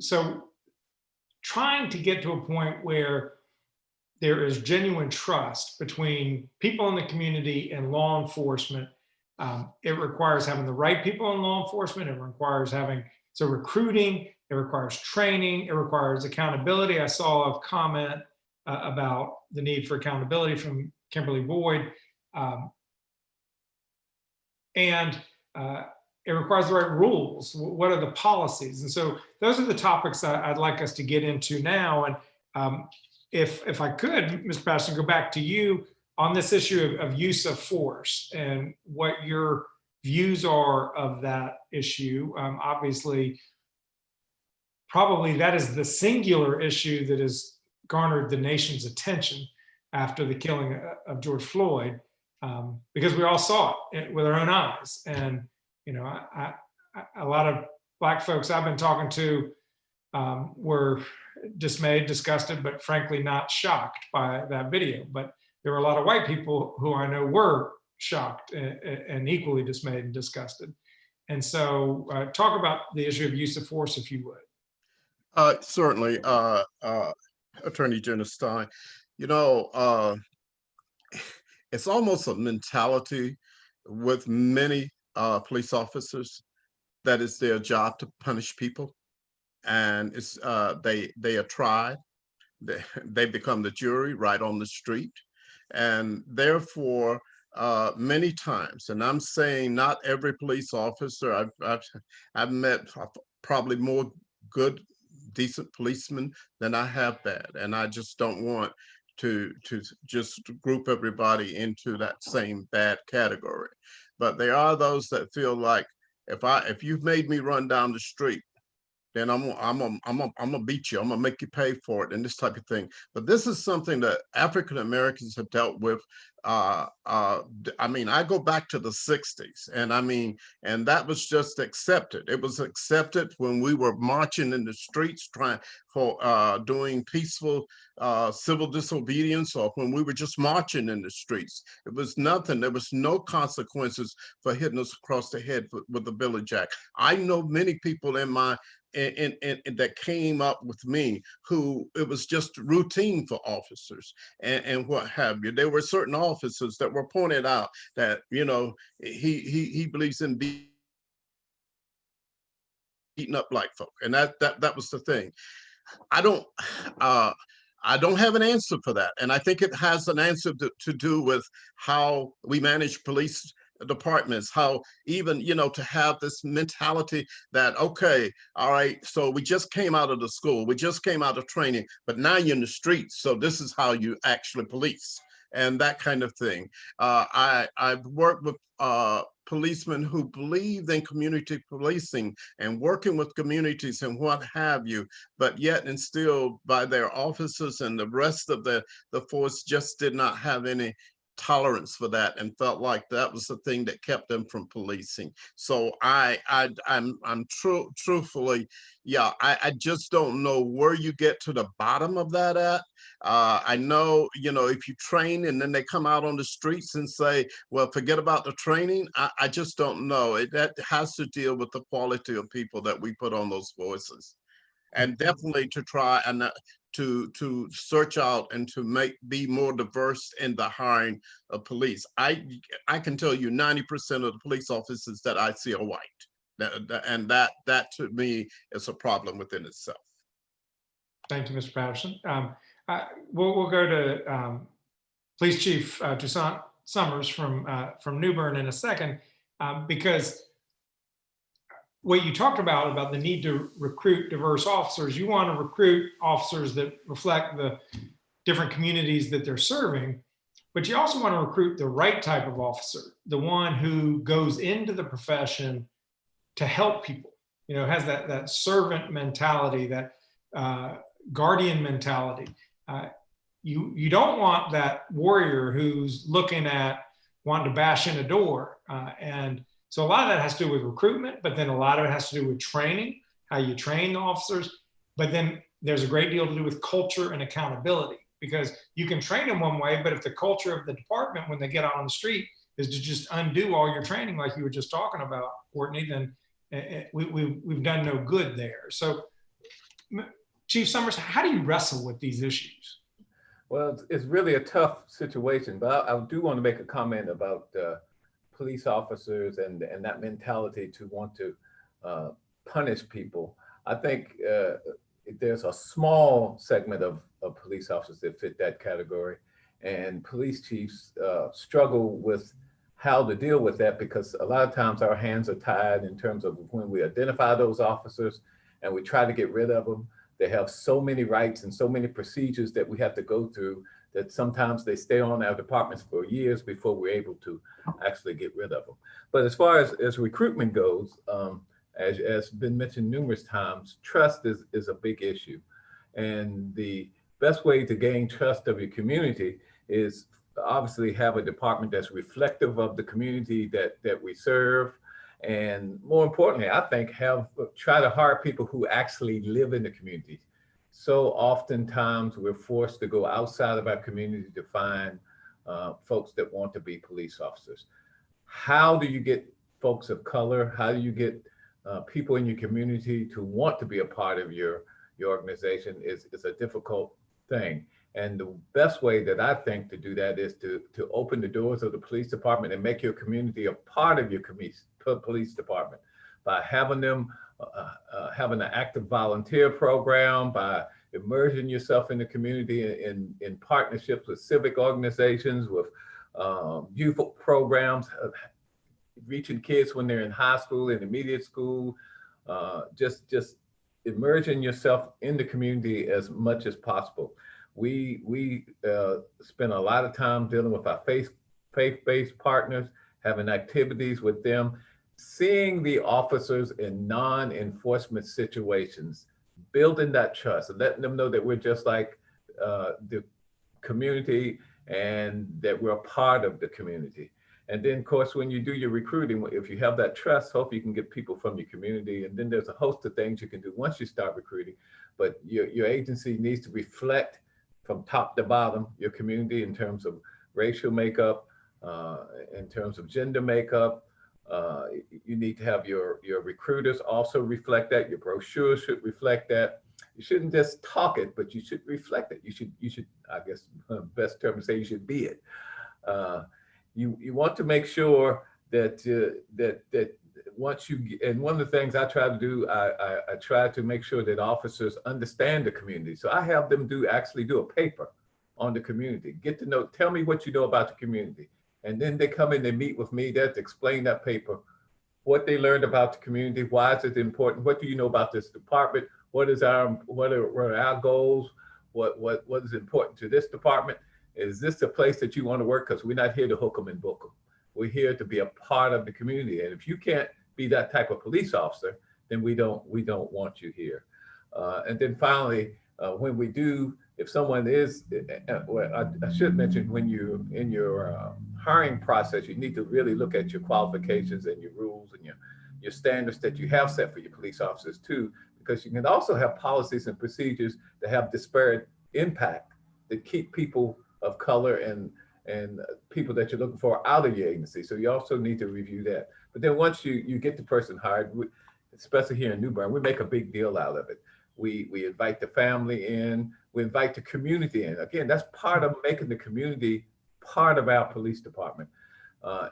so trying to get to a point where there is genuine trust between people in the community and law enforcement. It requires having the right people in law enforcement. It requires recruiting. It requires training. It requires accountability. I saw a comment about the need for accountability from Kimberly Boyd. And it requires the right rules. What are the policies? And so those are the topics that I'd like us to get into now. And if I could, Mr. Patterson, go back to you on this issue of use of force and what your views are of that issue. Obviously, probably that is the singular issue that has garnered the nation's attention after the killing of George Floyd, because we all saw it with our own eyes. And you know, a lot of Black folks I've been talking to were dismayed, disgusted, but frankly not shocked by that video. But there were a lot of white people who I know were shocked and equally dismayed and disgusted. And so talk about the issue of use of force, if you would. Certainly, Attorney General Stein. You know, it's almost a mentality with many police officers that it's their job to punish people, and it's they are tried, they become the jury right on the street, and therefore many times, and I'm saying not every police officer, I've met probably more good, decent policemen than I have bad, and I just don't want to just group everybody into that same bad category. But there are those that feel like if you've made me run down the street, then I'm gonna beat you. I'm gonna make you pay for it, and this type of thing. But this is something that African Americans have dealt with. I mean, I go back to the '60s, and that was just accepted. It was accepted when we were marching in the streets doing peaceful civil disobedience, or when we were just marching in the streets. It was nothing. There was no consequences for hitting us across the head with the Billy Jack. I know many people that came up with me who it was just routine for officers and what have you. There were certain officers that were pointed out that, you know, he believes in beating up Black folk, and that was the thing. I don't have an answer for that, and I think it has an answer to do with how we manage police departments, how even, you know, to have this mentality that, okay, all right, so we just came out of the school, we just came out of training, but now you're in the streets, so this is how you actually police, and that kind of thing. I've worked with policemen who believe in community policing and working with communities and what have you, but yet and still by their officers and the rest of the force just did not have any tolerance for that and felt like that was the thing that kept them from policing. So I'm truthfully, yeah, I just don't know where you get to the bottom of that at. I know, you know, if you train and then they come out on the streets and say, well, forget about the training, I just don't know. That has to deal with the quality of people that we put on those forces. And definitely to try and to search out and to be more diverse in the hiring of police. I can tell you 90% of the police officers that I see are white. And that to me is a problem within itself. Thank you, Mr. Patterson. We'll go to Police Chief Toussaint Summers from New Bern in a second, because what you talked about the need to recruit diverse officers, you want to recruit officers that reflect the different communities that they're serving, but you also want to recruit the right type of officer, the one who goes into the profession to help people, has that servant mentality, that guardian mentality. You don't want that warrior who's looking at wanting to bash in a door. And so a lot of that has to do with recruitment, but then a lot of it has to do with training, how you train the officers. But then there's a great deal to do with culture and accountability, because you can train them one way, but if the culture of the department when they get out on the street is to just undo all your training, like you were just talking about, Courtney, then we've done no good there. So Chief Summers, how do you wrestle with these issues? Well, it's really a tough situation, but I do want to make a comment about police officers and that mentality to want to punish people. I think there's a small segment of police officers that fit that category, and police chiefs struggle with how to deal with that, because a lot of times our hands are tied in terms of when we identify those officers and we try to get rid of them. They have so many rights and so many procedures that we have to go through that sometimes they stay on our departments for years before we're able to actually get rid of them. But as far as recruitment goes, as been mentioned numerous times, trust is a big issue. And the best way to gain trust of your community is obviously have a department that's reflective of the community that we serve. And more importantly, I think try to hire people who actually live in the community. So oftentimes we're forced to go outside of our community to find folks that want to be police officers. How do you get folks of color? How do you get people in your community to want to be a part of your organization is a difficult thing. And the best way that I think to do that is to open the doors of the police department and make your community a part of your police department by having them having an active volunteer program, by immersing yourself in the community in partnerships with civic organizations, with youth programs, reaching kids when they're in high school, intermediate school, just immersing yourself in the community as much as possible. We spend a lot of time dealing with our faith-based partners, having activities with them, seeing the officers in non-enforcement situations, building that trust and letting them know that we're just like the community and that we're a part of the community. And then, of course, when you do your recruiting, if you have that trust, hope you can get people from your community. And then there's a host of things you can do once you start recruiting. But your agency needs to reflect from top to bottom your community in terms of racial makeup, in terms of gender makeup. You need to have your recruiters also reflect that. Your brochure should reflect that. You shouldn't just talk it, but you should reflect it. You should, I guess, best term to say, you should be it. You want to make sure that once and one of the things I try to do, I try to make sure that officers understand the community. So I have them actually do a paper on the community, get to know, tell me what you know about the community. And then they come in, they meet with me, to explain that paper, what they learned about the community, why is it important, what do you know about this department, what are our goals, what is important to this department. Is this a place that you want to work? Because we're not here to hook them and book them. We're here to be a part of the community. And if you can't be that type of police officer, then we don't want you here. And then finally, when we do, if someone is, well, I should mention, when you in your hiring process, you need to really look at your qualifications and your rules and your standards that you have set for your police officers too, because you can also have policies and procedures that have disparate impact that keep people of color and people that you're looking for out of your agency. So you also need to review that. But then once you get the person hired, especially here in New Bern, we make a big deal out of it. We invite the family in, we invite the community in. Again, that's part of making the community part of our police department.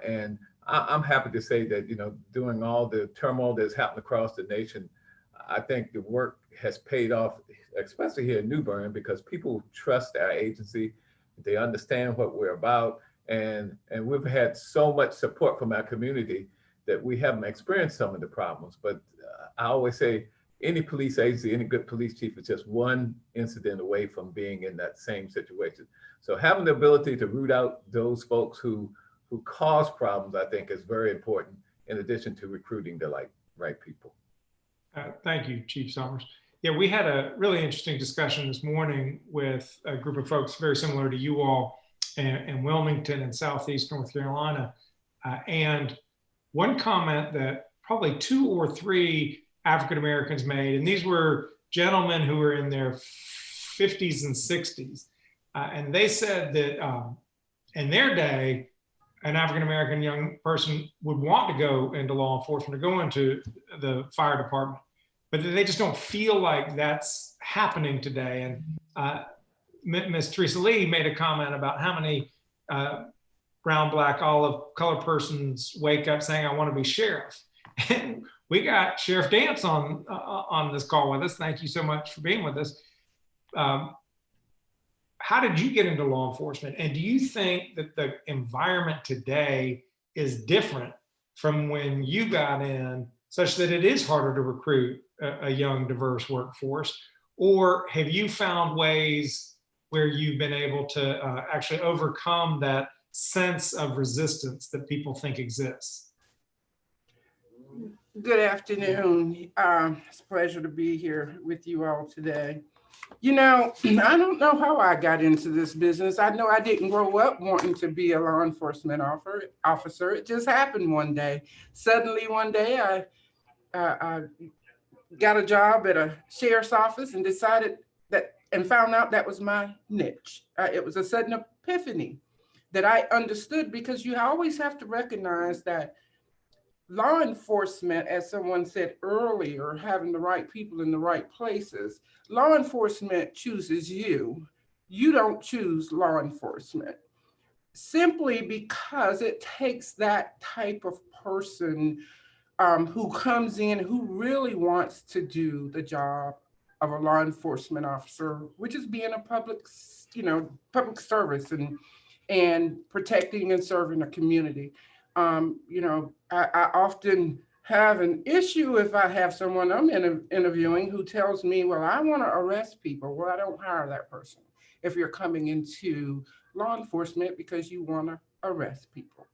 And I'm happy to say that, during all the turmoil that's happened across the nation, I think the work has paid off, especially here in New Bern, because people trust our agency. They understand what we're about. And we've had so much support from our community that we haven't experienced some of the problems. But I always say, any police agency, any good police chief is just one incident away from being in that same situation. So having the ability to root out those folks who cause problems, I think is very important, in addition to recruiting the right people. Thank you, Chief Summers. Yeah, we had a really interesting discussion this morning with a group of folks very similar to you all in Wilmington and Southeast North Carolina. And one comment that probably 2 or 3 African Americans made, and these were gentlemen who were in their 50s and 60s. And they said that in their day, an African American young person would want to go into law enforcement or go into the fire department, but they just don't feel like that's happening today. And Ms. Teresa Lee made a comment about how many brown, black, olive colored persons wake up saying, I want to be sheriff. And we got Sheriff Dance on this call with us. Thank you so much for being with us. How did you get into law enforcement? And do you think that the environment today is different from when you got in, such that it is harder to recruit a young, diverse workforce? Or have you found ways where you've been able to actually overcome that sense of resistance that people think exists? Good afternoon. It's a pleasure to be here with you all today. You know, I don't know how I got into this business. I know I didn't grow up wanting to be a law enforcement officer. It just happened one day. Suddenly one day I got a job at a sheriff's office and decided that, and found out that was my niche. It was a sudden epiphany that I understood, because you always have to recognize that law enforcement, as someone said earlier, having the right people in the right places, law enforcement chooses you. You don't choose law enforcement, simply because it takes that type of person who comes in, who really wants to do the job of a law enforcement officer, which is being a public service and protecting and serving a community. I often have an issue if I have someone I'm interviewing who tells me, well, I want to arrest people. Well, I don't hire that person if you're coming into law enforcement because you want to arrest people.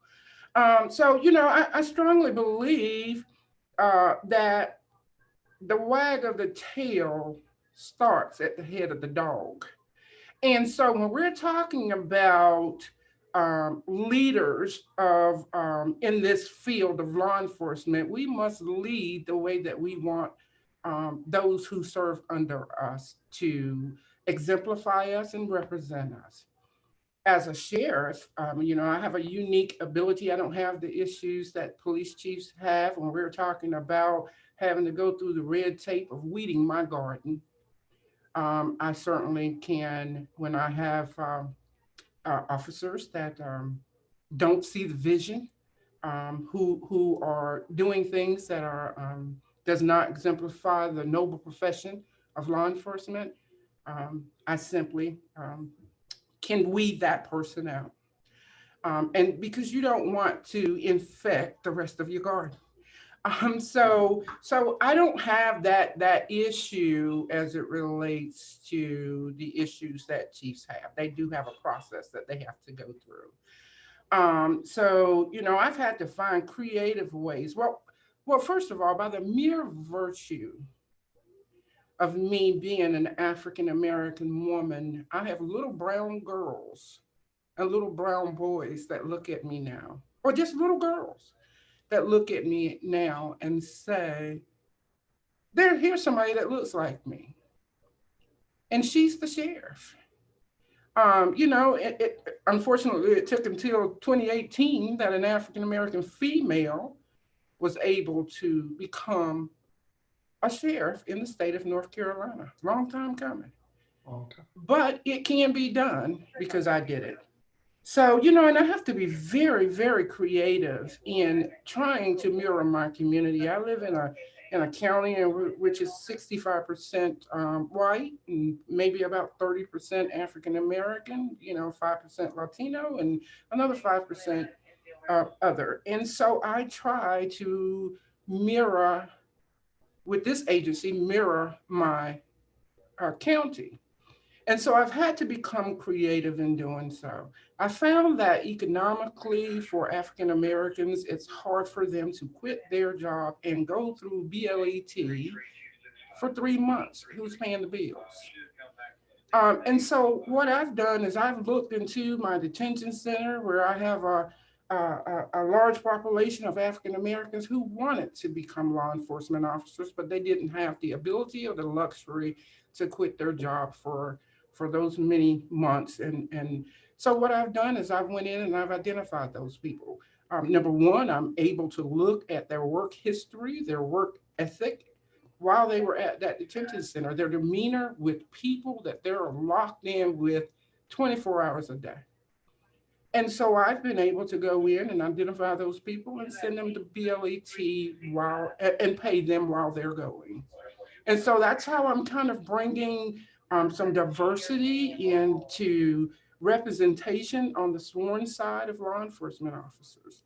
I strongly believe that the wag of the tail starts at the head of the dog. And so when we're talking about leaders of in this field of law enforcement, we must lead the way that we want those who serve under us to exemplify us and represent us. As a sheriff, I have a unique ability. I don't have the issues that police chiefs have when we're talking about having to go through the red tape of weeding my garden. I certainly can, when I have officers that don't see the vision, who are doing things that are does not exemplify the noble profession of law enforcement, I simply can weed that person out. And because you don't want to infect the rest of your garden. So I don't have that issue as it relates to the issues that chiefs have. They do have a process that they have to go through. I've had to find creative ways. Well, first of all, by the mere virtue of me being an African-American woman, I have little brown girls and little brown boys that look at me now, or just little girls that look at me now and say, here's somebody that looks like me. And she's the sheriff. Unfortunately, it took until 2018 that an African-American female was able to become a sheriff in the state of North Carolina. Long time coming. Long time. But it can be done because I did it. So, and I have to be very, very creative in trying to mirror my community. I live in a county which is 65% white and maybe about 30% African American, 5% Latino and another 5% other. And so I try to mirror, with this agency, mirror my county. And so I've had to become creative in doing so. I found that economically for African Americans, it's hard for them to quit their job and go through BLET for 3 months. Who's paying the bills? And so what I've done is I've looked into my detention center where I have a large population of African Americans who wanted to become law enforcement officers, but they didn't have the ability or the luxury to quit their job for those many months. And so what I've done is I've went in and I've identified those people. Number one, I'm able to look at their work history, their work ethic while they were at that detention center, their demeanor with people that they're locked in with 24 hours a day. And so I've been able to go in and identify those people and send them to BLET and pay them while they're going. And so that's how I'm kind of bringing some diversity into representation on the sworn side of law enforcement officers.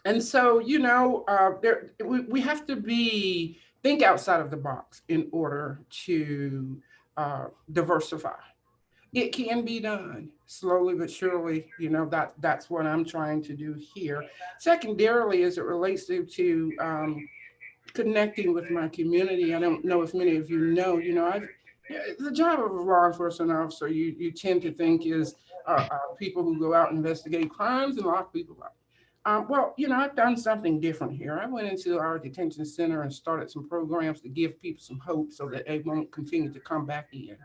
And so, we have to think outside of the box in order to diversify. It can be done slowly but surely. That's what I'm trying to do here. Secondarily, as it relates to connecting with my community, I don't know if many of you know, the job of a law enforcement officer, you tend to think is people who go out and investigate crimes and lock people up. Well, I've done something different here. I went into our detention center and started some programs to give people some hope so that they won't continue to come back in.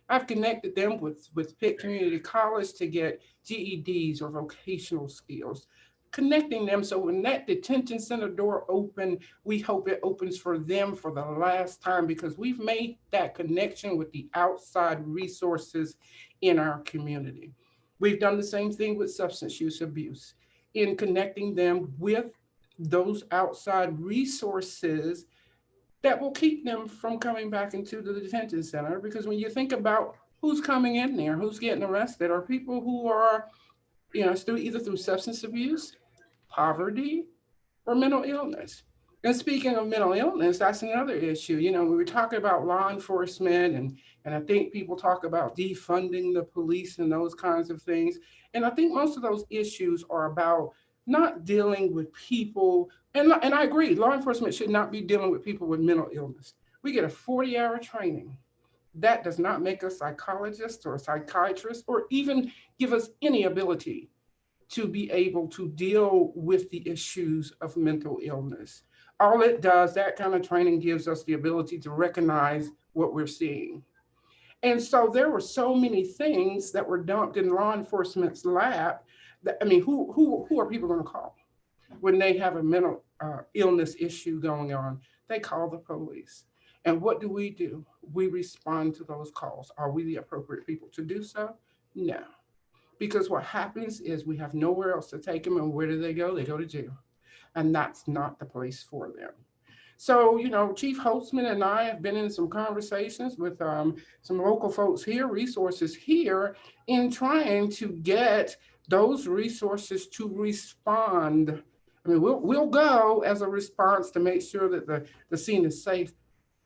I've connected them with Pitt Community College to get GEDs or vocational skills, connecting them so when that detention center door open, we hope it opens for them for the last time because we've made that connection with the outside resources in our community. We've done the same thing with substance use abuse in connecting them with those outside resources that will keep them from coming back into the detention center. Because when you think about who's coming in there, who's getting arrested, are people who are, either through substance abuse, poverty, or mental illness. And speaking of mental illness, that's another issue. We were talking about law enforcement and I think people talk about defunding the police and those kinds of things. And I think most of those issues are about not dealing with people. And I agree, law enforcement should not be dealing with people with mental illness. We get a 40-hour training. That does not make us psychologists or psychiatrists or even give us any ability to be able to deal with the issues of mental illness. All it does, that kind of training gives us the ability to recognize what we're seeing. And so there were so many things that were dumped in law enforcement's lap that, who are people going to call when they have a mental illness issue going on? They call the police. And what do? We respond to those calls. Are we the appropriate people to do so? No. Because what happens is we have nowhere else to take them, and where do they go? They go to jail. And that's not the place for them. So, Chief Holtzman and I have been in some conversations with some local folks here, resources here, in trying to get those resources to respond. We'll go as a response to make sure that the scene is safe,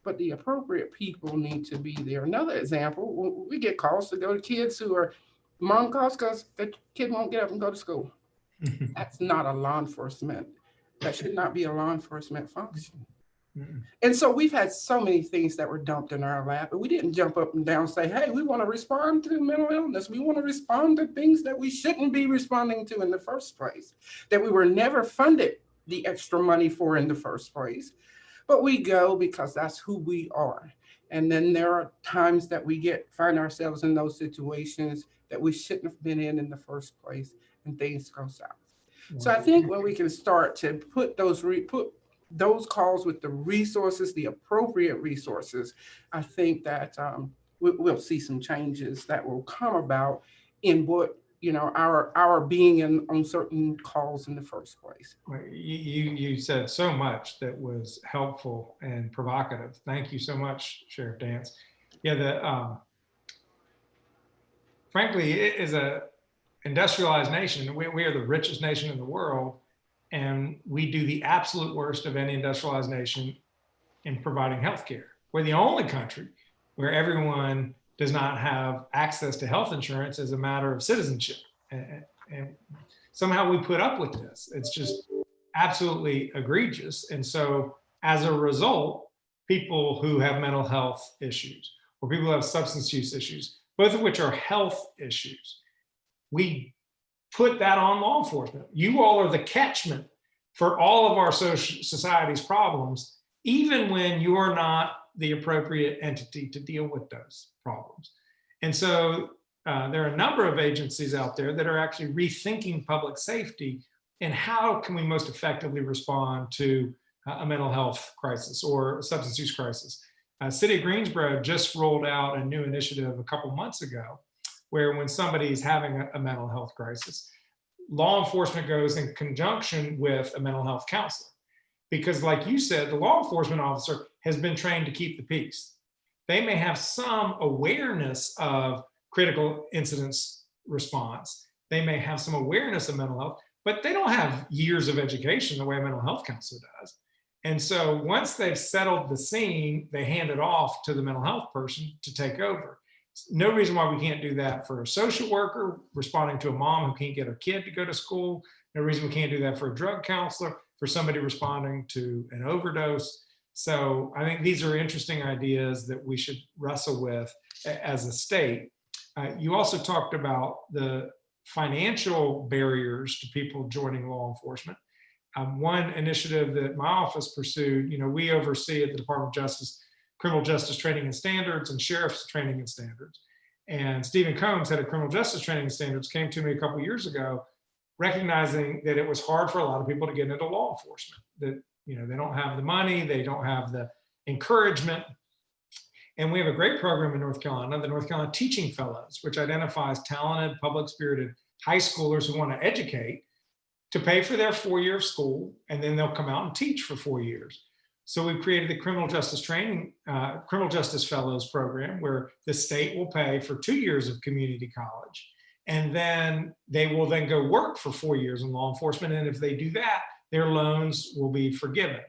but the appropriate people need to be there. Another example, we get calls to go to kids who are, mom calls because the kid won't get up and go to school. That's not a law enforcement. That should not be a law enforcement function. And so we've had so many things that were dumped in our lap, but we didn't jump up and down and say, hey, we want to respond to mental illness. We want to respond to things that we shouldn't be responding to in the first place, that we were never funded the extra money for in the first place. But we go because that's who we are. And then there are times that we find ourselves in those situations that we shouldn't have been in the first place, and things go south. So I think when we can start to put those calls with the resources, the appropriate resources, I think that we'll see some changes that will come about in what our being on certain calls in the first place. Well, you said so much that was helpful and provocative. Thank you so much, Sheriff Dance. Yeah, frankly, it is a industrialized nation. We are the richest nation in the world, and we do the absolute worst of any industrialized nation in providing healthcare. We're the only country where everyone does not have access to health insurance as a matter of citizenship. And somehow we put up with this. It's just absolutely egregious. And so as a result, people who have mental health issues or people who have substance use issues, both of which are health issues, we put that on law enforcement. You all are the catchment for all of our society's problems, even when you're not the appropriate entity to deal with those problems. And so there are a number of agencies out there that are actually rethinking public safety and how can we most effectively respond to a mental health crisis or a substance use crisis. City of Greensboro just rolled out a new initiative a couple months ago where when somebody is having a mental health crisis, law enforcement goes in conjunction with a mental health counselor. Because like you said, the law enforcement officer has been trained to keep the peace. They may have some awareness of critical incidents response. They may have some awareness of mental health, but they don't have years of education the way a mental health counselor does. And so once they've settled the scene, they hand it off to the mental health person to take over. No reason why we can't do that for a social worker responding to a mom who can't get her kid to go to school. No reason we can't do that for a drug counselor, for somebody responding to an overdose. So I think these are interesting ideas that we should wrestle with as a state. You also talked about the financial barriers to people joining law enforcement. One initiative that my office pursued, we oversee at the Department of Justice criminal justice training and standards and sheriff's training and standards. And Stephen Combs, head of criminal justice training and standards, came to me a couple of years ago, recognizing that it was hard for a lot of people to get into law enforcement, that they don't have the money, they don't have the encouragement. And we have a great program in North Carolina, the North Carolina Teaching Fellows, which identifies talented, public-spirited high schoolers who want to educate to pay for their 4 year of school, and then they'll come out and teach for 4 years. So we've created the Criminal Justice Fellows program, where the state will pay for 2 years of community college, and then they will then go work for 4 years in law enforcement. And if they do that, their loans will be forgiven.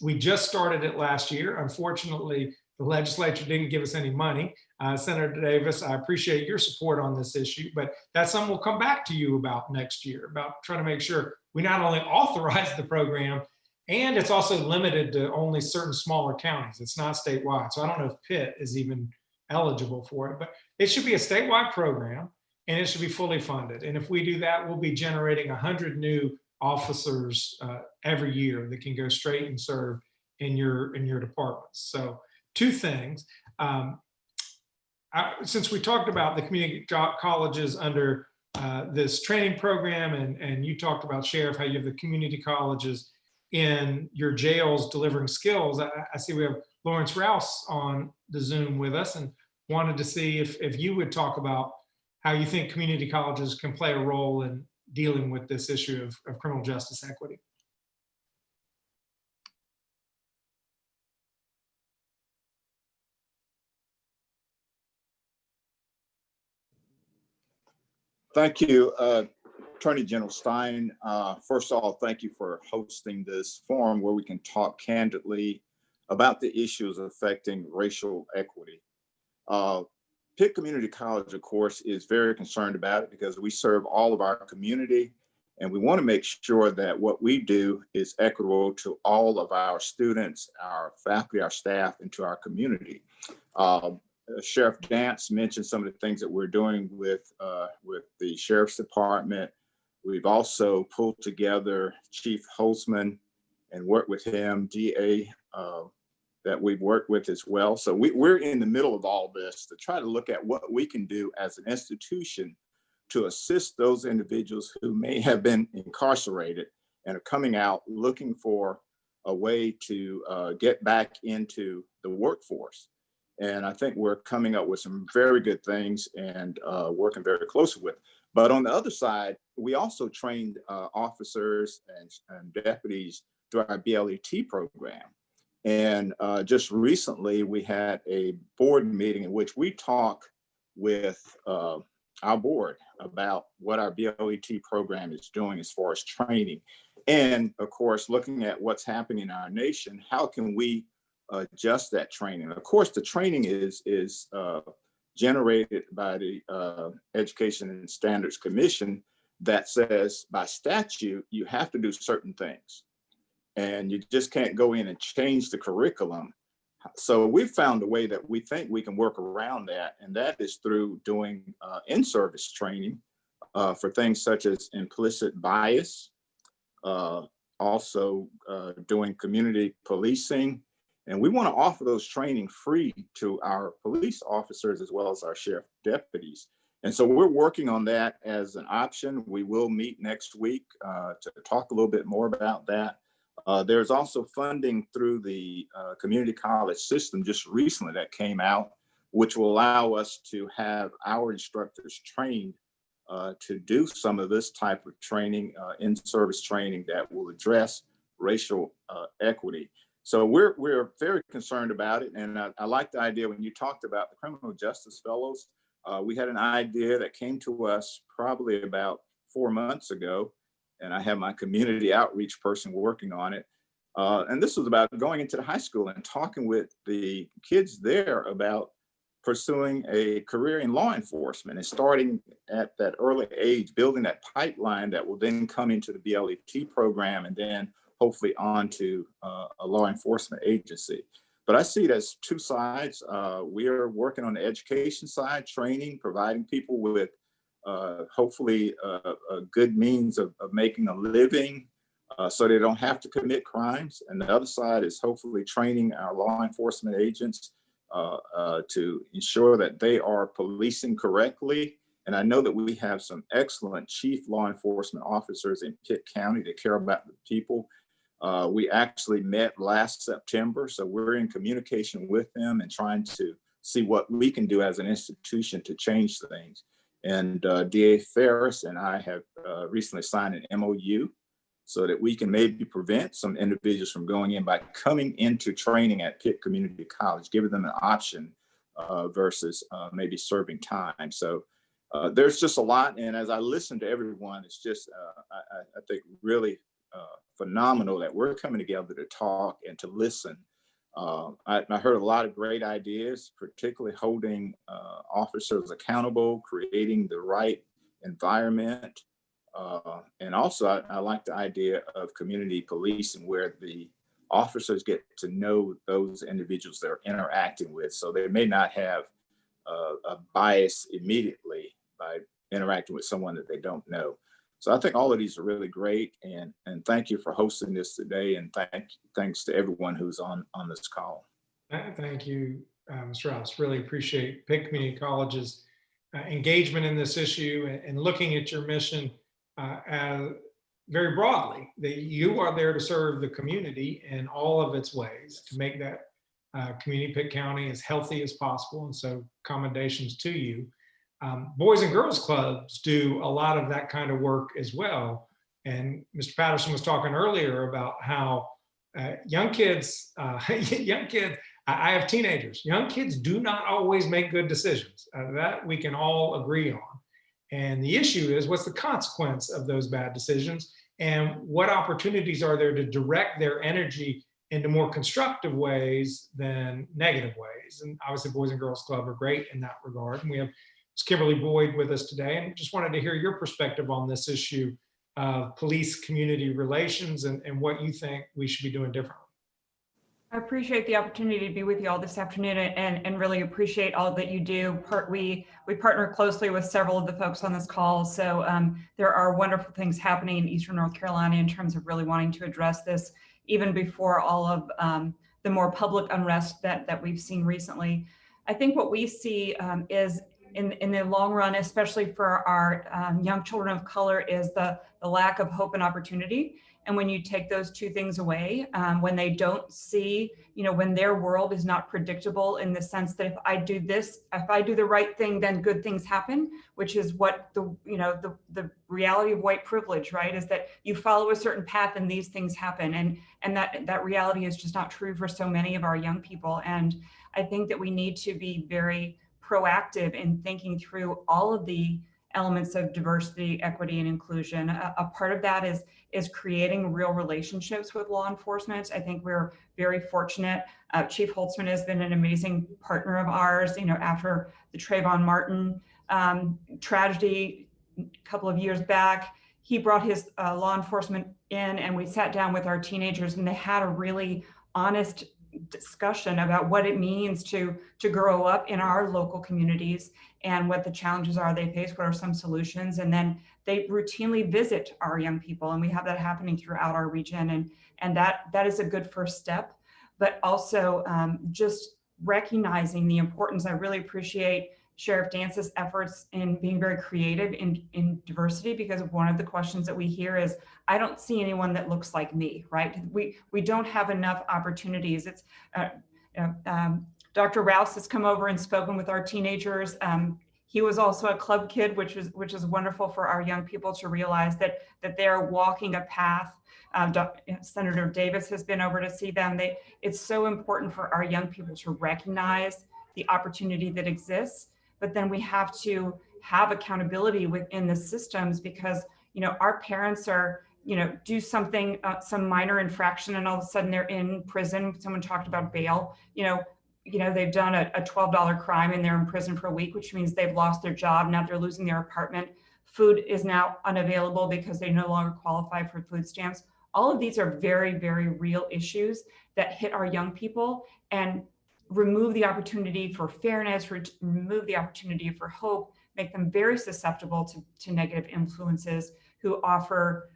We just started it last year. Unfortunately, the legislature didn't give us any money. Senator Davis, I appreciate your support on this issue, but that's something we'll come back to you about next year, about trying to make sure we not only authorize the program, and it's also limited to only certain smaller counties. It's not statewide. So I don't know if Pitt is even eligible for it, but it should be a statewide program and it should be fully funded. And if we do that, we'll be generating 100 new officers every year that can go straight and serve in your departments. So two things. Since we talked about the community colleges under this training program, and you talked about, Sheriff, how you have the community colleges in your jails delivering skills, I see we have Lawrence Rouse on the Zoom with us, and wanted to see if you would talk about how you think community colleges can play a role in dealing with this issue of criminal justice equity. Thank you, Attorney General Stein. First of all, thank you for hosting this forum where we can talk candidly about the issues affecting racial equity. Pitt Community College, of course, is very concerned about it because we serve all of our community, and we want to make sure that what we do is equitable to all of our students, our faculty, our staff, and to our community. Sheriff Dance mentioned some of the things that we're doing with the Sheriff's Department. We've also pulled together Chief Holtzman and worked with him, DA, that we've worked with as well. So we're in the middle of all this to try to look at what we can do as an institution to assist those individuals who may have been incarcerated and are coming out looking for a way to get back into the workforce. And I think we're coming up with some very good things and working very closely with. But on the other side, we also trained officers and deputies through our BLET program. And just recently, we had a board meeting in which we talk with our board about what our BLET program is doing as far as training. And of course, looking at what's happening in our nation, how can we adjust that training? Of course, the training is generated by the Education and Standards Commission that says by statute, you have to do certain things. And you just can't go in and change the curriculum. So we've found a way that we think we can work around that, and that is through doing in-service training for things such as implicit bias, also doing community policing. And we want to offer those training free to our police officers as well as our sheriff deputies. And so we're working on that as an option. We will meet next week to talk a little bit more about that. There's also funding through the community college system just recently that came out, which will allow us to have our instructors trained to do some of this type of training, in-service training that will address racial equity. So we're very concerned about it. And I like the idea when you talked about the criminal justice fellows. We had an idea that came to us probably about 4 months ago, and I have my community outreach person working on it. And this was about going into the high school and talking with the kids there about pursuing a career in law enforcement and starting at that early age, building that pipeline that will then come into the BLET program and then hopefully on to a law enforcement agency. But I see it as two sides. We are working on the education side, training, providing people with hopefully a good means of making a living so they don't have to commit crimes. And the other side is hopefully training our law enforcement agents to ensure that they are policing correctly. And I know that we have some excellent chief law enforcement officers in Pitt County that care about the people. We actually met last September, so we're in communication with them and trying to see what we can do as an institution to change things. And DA Ferris and I have recently signed an MOU so that we can maybe prevent some individuals from going in by coming into training at Pitt Community College, giving them an option versus maybe serving time. So there's just a lot. And as I listen to everyone, it's just, I think, really phenomenal that we're coming together to talk and to listen. I heard a lot of great ideas, particularly holding officers accountable, creating the right environment. And also, I like the idea of community policing where the officers get to know those individuals they're interacting with. So they may not have a bias immediately by interacting with someone that they don't know. So I think all of these are really great, and thank you for hosting this today, and thanks to everyone who's on this call. Thank you, Mr. Rouse. Really appreciate Pitt Community College's engagement in this issue and looking at your mission very broadly, that you are there to serve the community in all of its ways to make that community, Pitt County, as healthy as possible. And so commendations to you. Boys and Girls Clubs do a lot of that kind of work as well. And Mr. Patterson was talking earlier about how young kids, I have teenagers, young kids do not always make good decisions. That we can all agree on. And the issue is, what's the consequence of those bad decisions? And what opportunities are there to direct their energy into more constructive ways than negative ways? And obviously Boys and Girls Club are great in that regard. And we have Kimberly Boyd with us today, and just wanted to hear your perspective on this issue of police community relations and what you think we should be doing differently. I appreciate the opportunity to be with you all this afternoon and really appreciate all that you do. We partner closely with several of the folks on this call. So there are wonderful things happening in Eastern North Carolina in terms of really wanting to address this, even before all of the more public unrest that we've seen recently. I think what we see is in the long run, especially for our young children of color, is the lack of hope and opportunity. And when you take those two things away, when they don't see, when their world is not predictable in the sense that if I do this, if I do the right thing, then good things happen, which is what the reality of white privilege, right? Is that you follow a certain path and these things happen. And that reality is just not true for so many of our young people. And I think that we need to be very proactive in thinking through all of the elements of diversity, equity, and inclusion. A part of that is creating real relationships with law enforcement. I think we're very fortunate. Chief Holtzman has been an amazing partner of ours. After the Trayvon Martin tragedy a couple of years back, he brought his law enforcement in, and we sat down with our teenagers, and they had a really honest discussion about what it means to grow up in our local communities and what the challenges are they face, what are some solutions. And then they routinely visit our young people, and we have that happening throughout our region. And that is a good first step, but also just recognizing the importance. I really appreciate Sheriff Dance's efforts in being very creative in diversity, because one of the questions that we hear is, I don't see anyone that looks like me, right? We don't have enough opportunities. It's Dr. Rouse has come over and spoken with our teenagers. He was also a club kid, which is wonderful for our young people to realize that they're walking a path. Senator Davis has been over to see them. It's so important for our young people to recognize the opportunity that exists, but then we have to have accountability within the systems, because our parents are do something, some minor infraction, and all of a sudden they're in prison. Someone talked about bail. They've done a $12 crime and they're in prison for a week, which means they've lost their job. Now they're losing their apartment. Food is now unavailable because they no longer qualify for food stamps. All of these are very, very real issues that hit our young people and remove the opportunity for fairness, remove the opportunity for hope, make them very susceptible to negative influences who offer,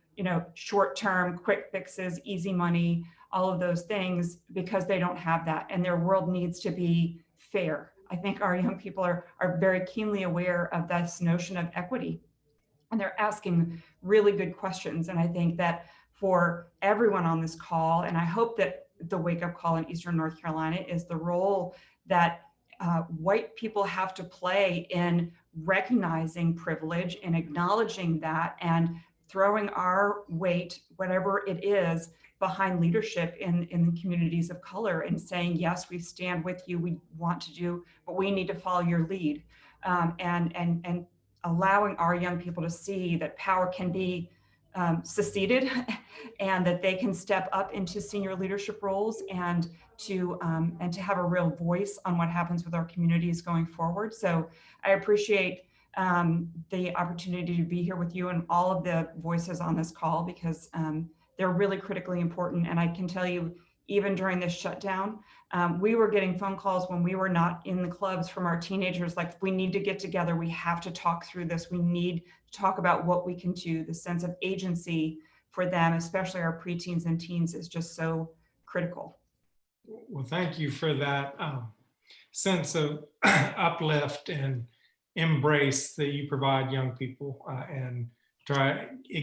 short-term quick fixes, easy money, all of those things, because they don't have that. And their world needs to be fair. I think our young people are very keenly aware of this notion of equity, and they're asking really good questions. And I think that for everyone on this call, and I hope that the wake-up call in Eastern North Carolina is the role that white people have to play in recognizing privilege and acknowledging that, and throwing our weight, whatever it is, behind leadership in communities of color, and saying, yes, we stand with you, we want to do, but we need to follow your lead. And allowing our young people to see that power can be seceded, and that they can step up into senior leadership roles, and to have a real voice on what happens with our communities going forward. So I appreciate the opportunity to be here with you and all of the voices on this call, because they're really critically important. And I can tell you, even during this shutdown, we were getting phone calls when we were not in the clubs from our teenagers, like, we need to get together, we have to talk through this, we need to talk about what we can do. The sense of agency for them, especially our preteens and teens, is just so critical. Well, thank you for that sense of uplift and embrace that you provide young people, and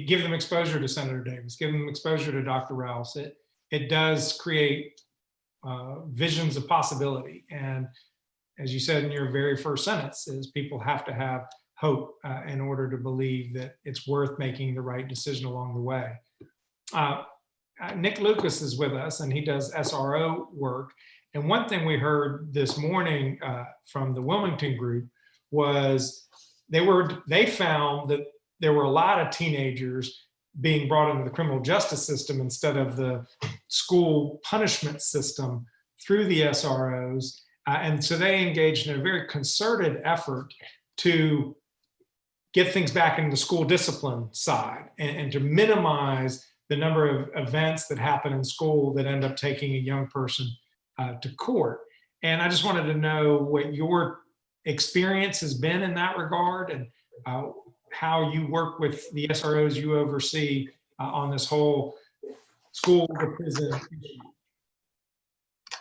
give them exposure to Senator Davis, give them exposure to Dr. Rouse. It does create visions of possibility. And as you said in your very first sentence, is people have to have hope in order to believe that it's worth making the right decision along the way. Nick Lucas is with us, and he does SRO work. And one thing we heard this morning from the Wilmington group was they found that there were a lot of teenagers being brought into the criminal justice system instead of the school punishment system through the SROs. And so they engaged in a very concerted effort to get things back into the school discipline side, and to minimize the number of events that happen in school that end up taking a young person to court. And I just wanted to know what your experience has been in that regard, and how you work with the SROs you oversee on this whole school to prison issue.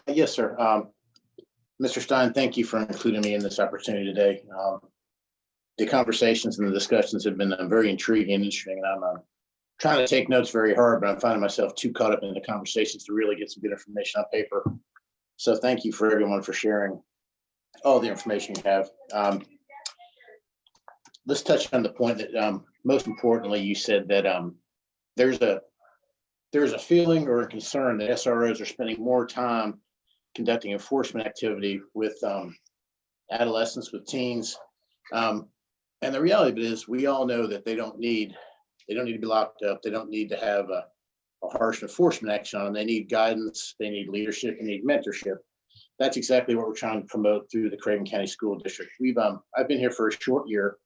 Yes, sir. Mr. Stein, thank you for including me in this opportunity today. the conversations and the discussions have been very intriguing and interesting. And I'm trying to take notes very hard, but I'm finding myself too caught up in the conversations to really get some good information on paper. So thank you for everyone for sharing all the information you have. Let's touch on the point that most importantly, you said that there's a feeling or a concern that SROs are spending more time conducting enforcement activity with adolescents, with teens. And the reality of it is we all know that they don't need to be locked up. They don't need to have a harsh enforcement action on them. They need guidance, they need leadership, they need mentorship. That's exactly what we're trying to promote through the Craven County School District. I've been here for a short year,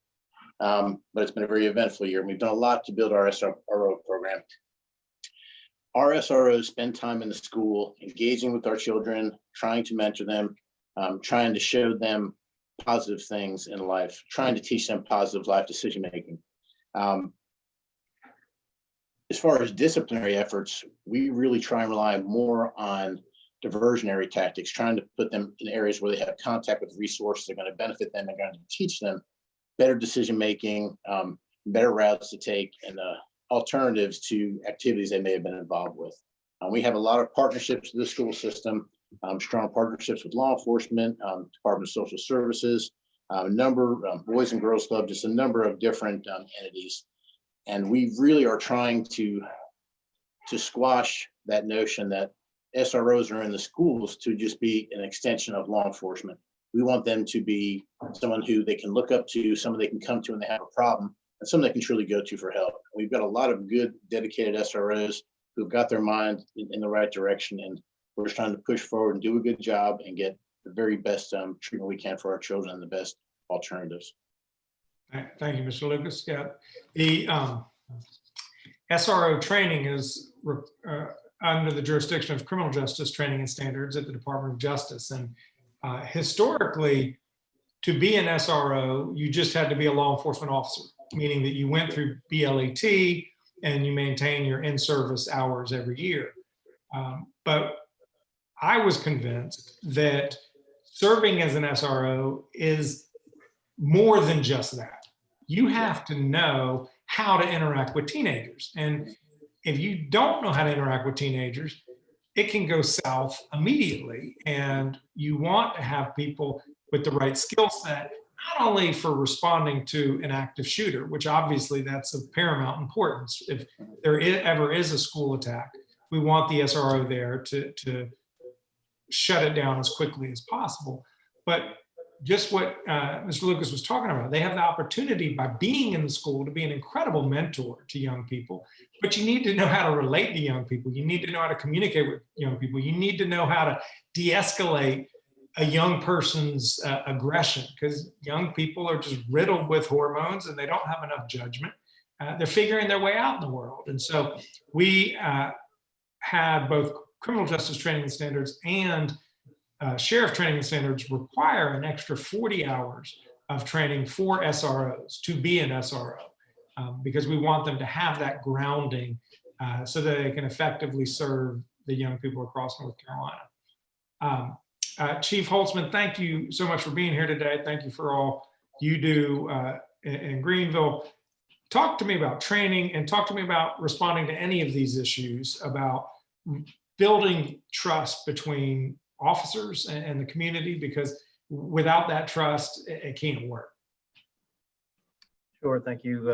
but it's been a very eventful year. And we've done a lot to build our SRO program. Our SROs spend time in the school, engaging with our children, trying to mentor them, trying to show them positive things in life, trying to teach them positive life decision-making. As far as disciplinary efforts, we really try and rely more on diversionary tactics, trying to put them in areas where they have contact with resources that are going to benefit them and going to teach them better decision-making, better routes to take, and alternatives to activities they may have been involved with. We have a lot of partnerships with the school system, strong partnerships with law enforcement, Department of Social Services, a number of Boys and Girls Club, just a number of different entities. And we really are trying to squash that notion that SROs are in the schools to just be an extension of law enforcement. We want them to be someone who they can look up to, someone they can come to when they have a problem, and someone they can truly go to for help. We've got a lot of good, dedicated SROs who've got their mind in the right direction, and we're just trying to push forward and do a good job and get the very best treatment we can for our children and the best alternatives. Thank you, Mr. Lucas. Yeah, the SRO training is under the jurisdiction of criminal justice training and standards at the Department of Justice. And historically, to be an SRO, you just had to be a law enforcement officer, meaning that you went through BLET and you maintain your in-service hours every year. But I was convinced that serving as an SRO is more than just that. You have to know how to interact with teenagers. And if you don't know how to interact with teenagers, it can go south immediately. And you want to have people with the right skill set, not only for responding to an active shooter, which obviously that's of paramount importance. If there ever is a school attack, we want the SRO there to shut it down as quickly as possible. But just what Mr. Lucas was talking about, they have the opportunity by being in the school to be an incredible mentor to young people, but you need to know how to relate to young people. You need to know how to communicate with young people. You need to know how to de-escalate a young person's aggression, because young people are just riddled with hormones and they don't have enough judgment. They're figuring their way out in the world. And so we had both criminal justice training and standards and sheriff training and standards require an extra 40 hours of training for SROs to be an SRO, because we want them to have that grounding so that they can effectively serve the young people across North Carolina. Chief Holtzman, thank you so much for being here today. Thank you for all you do in Greenville. Talk to me about training and talk to me about responding to any of these issues about building trust between officers and the community, because without that trust, it can't work. Sure, thank you,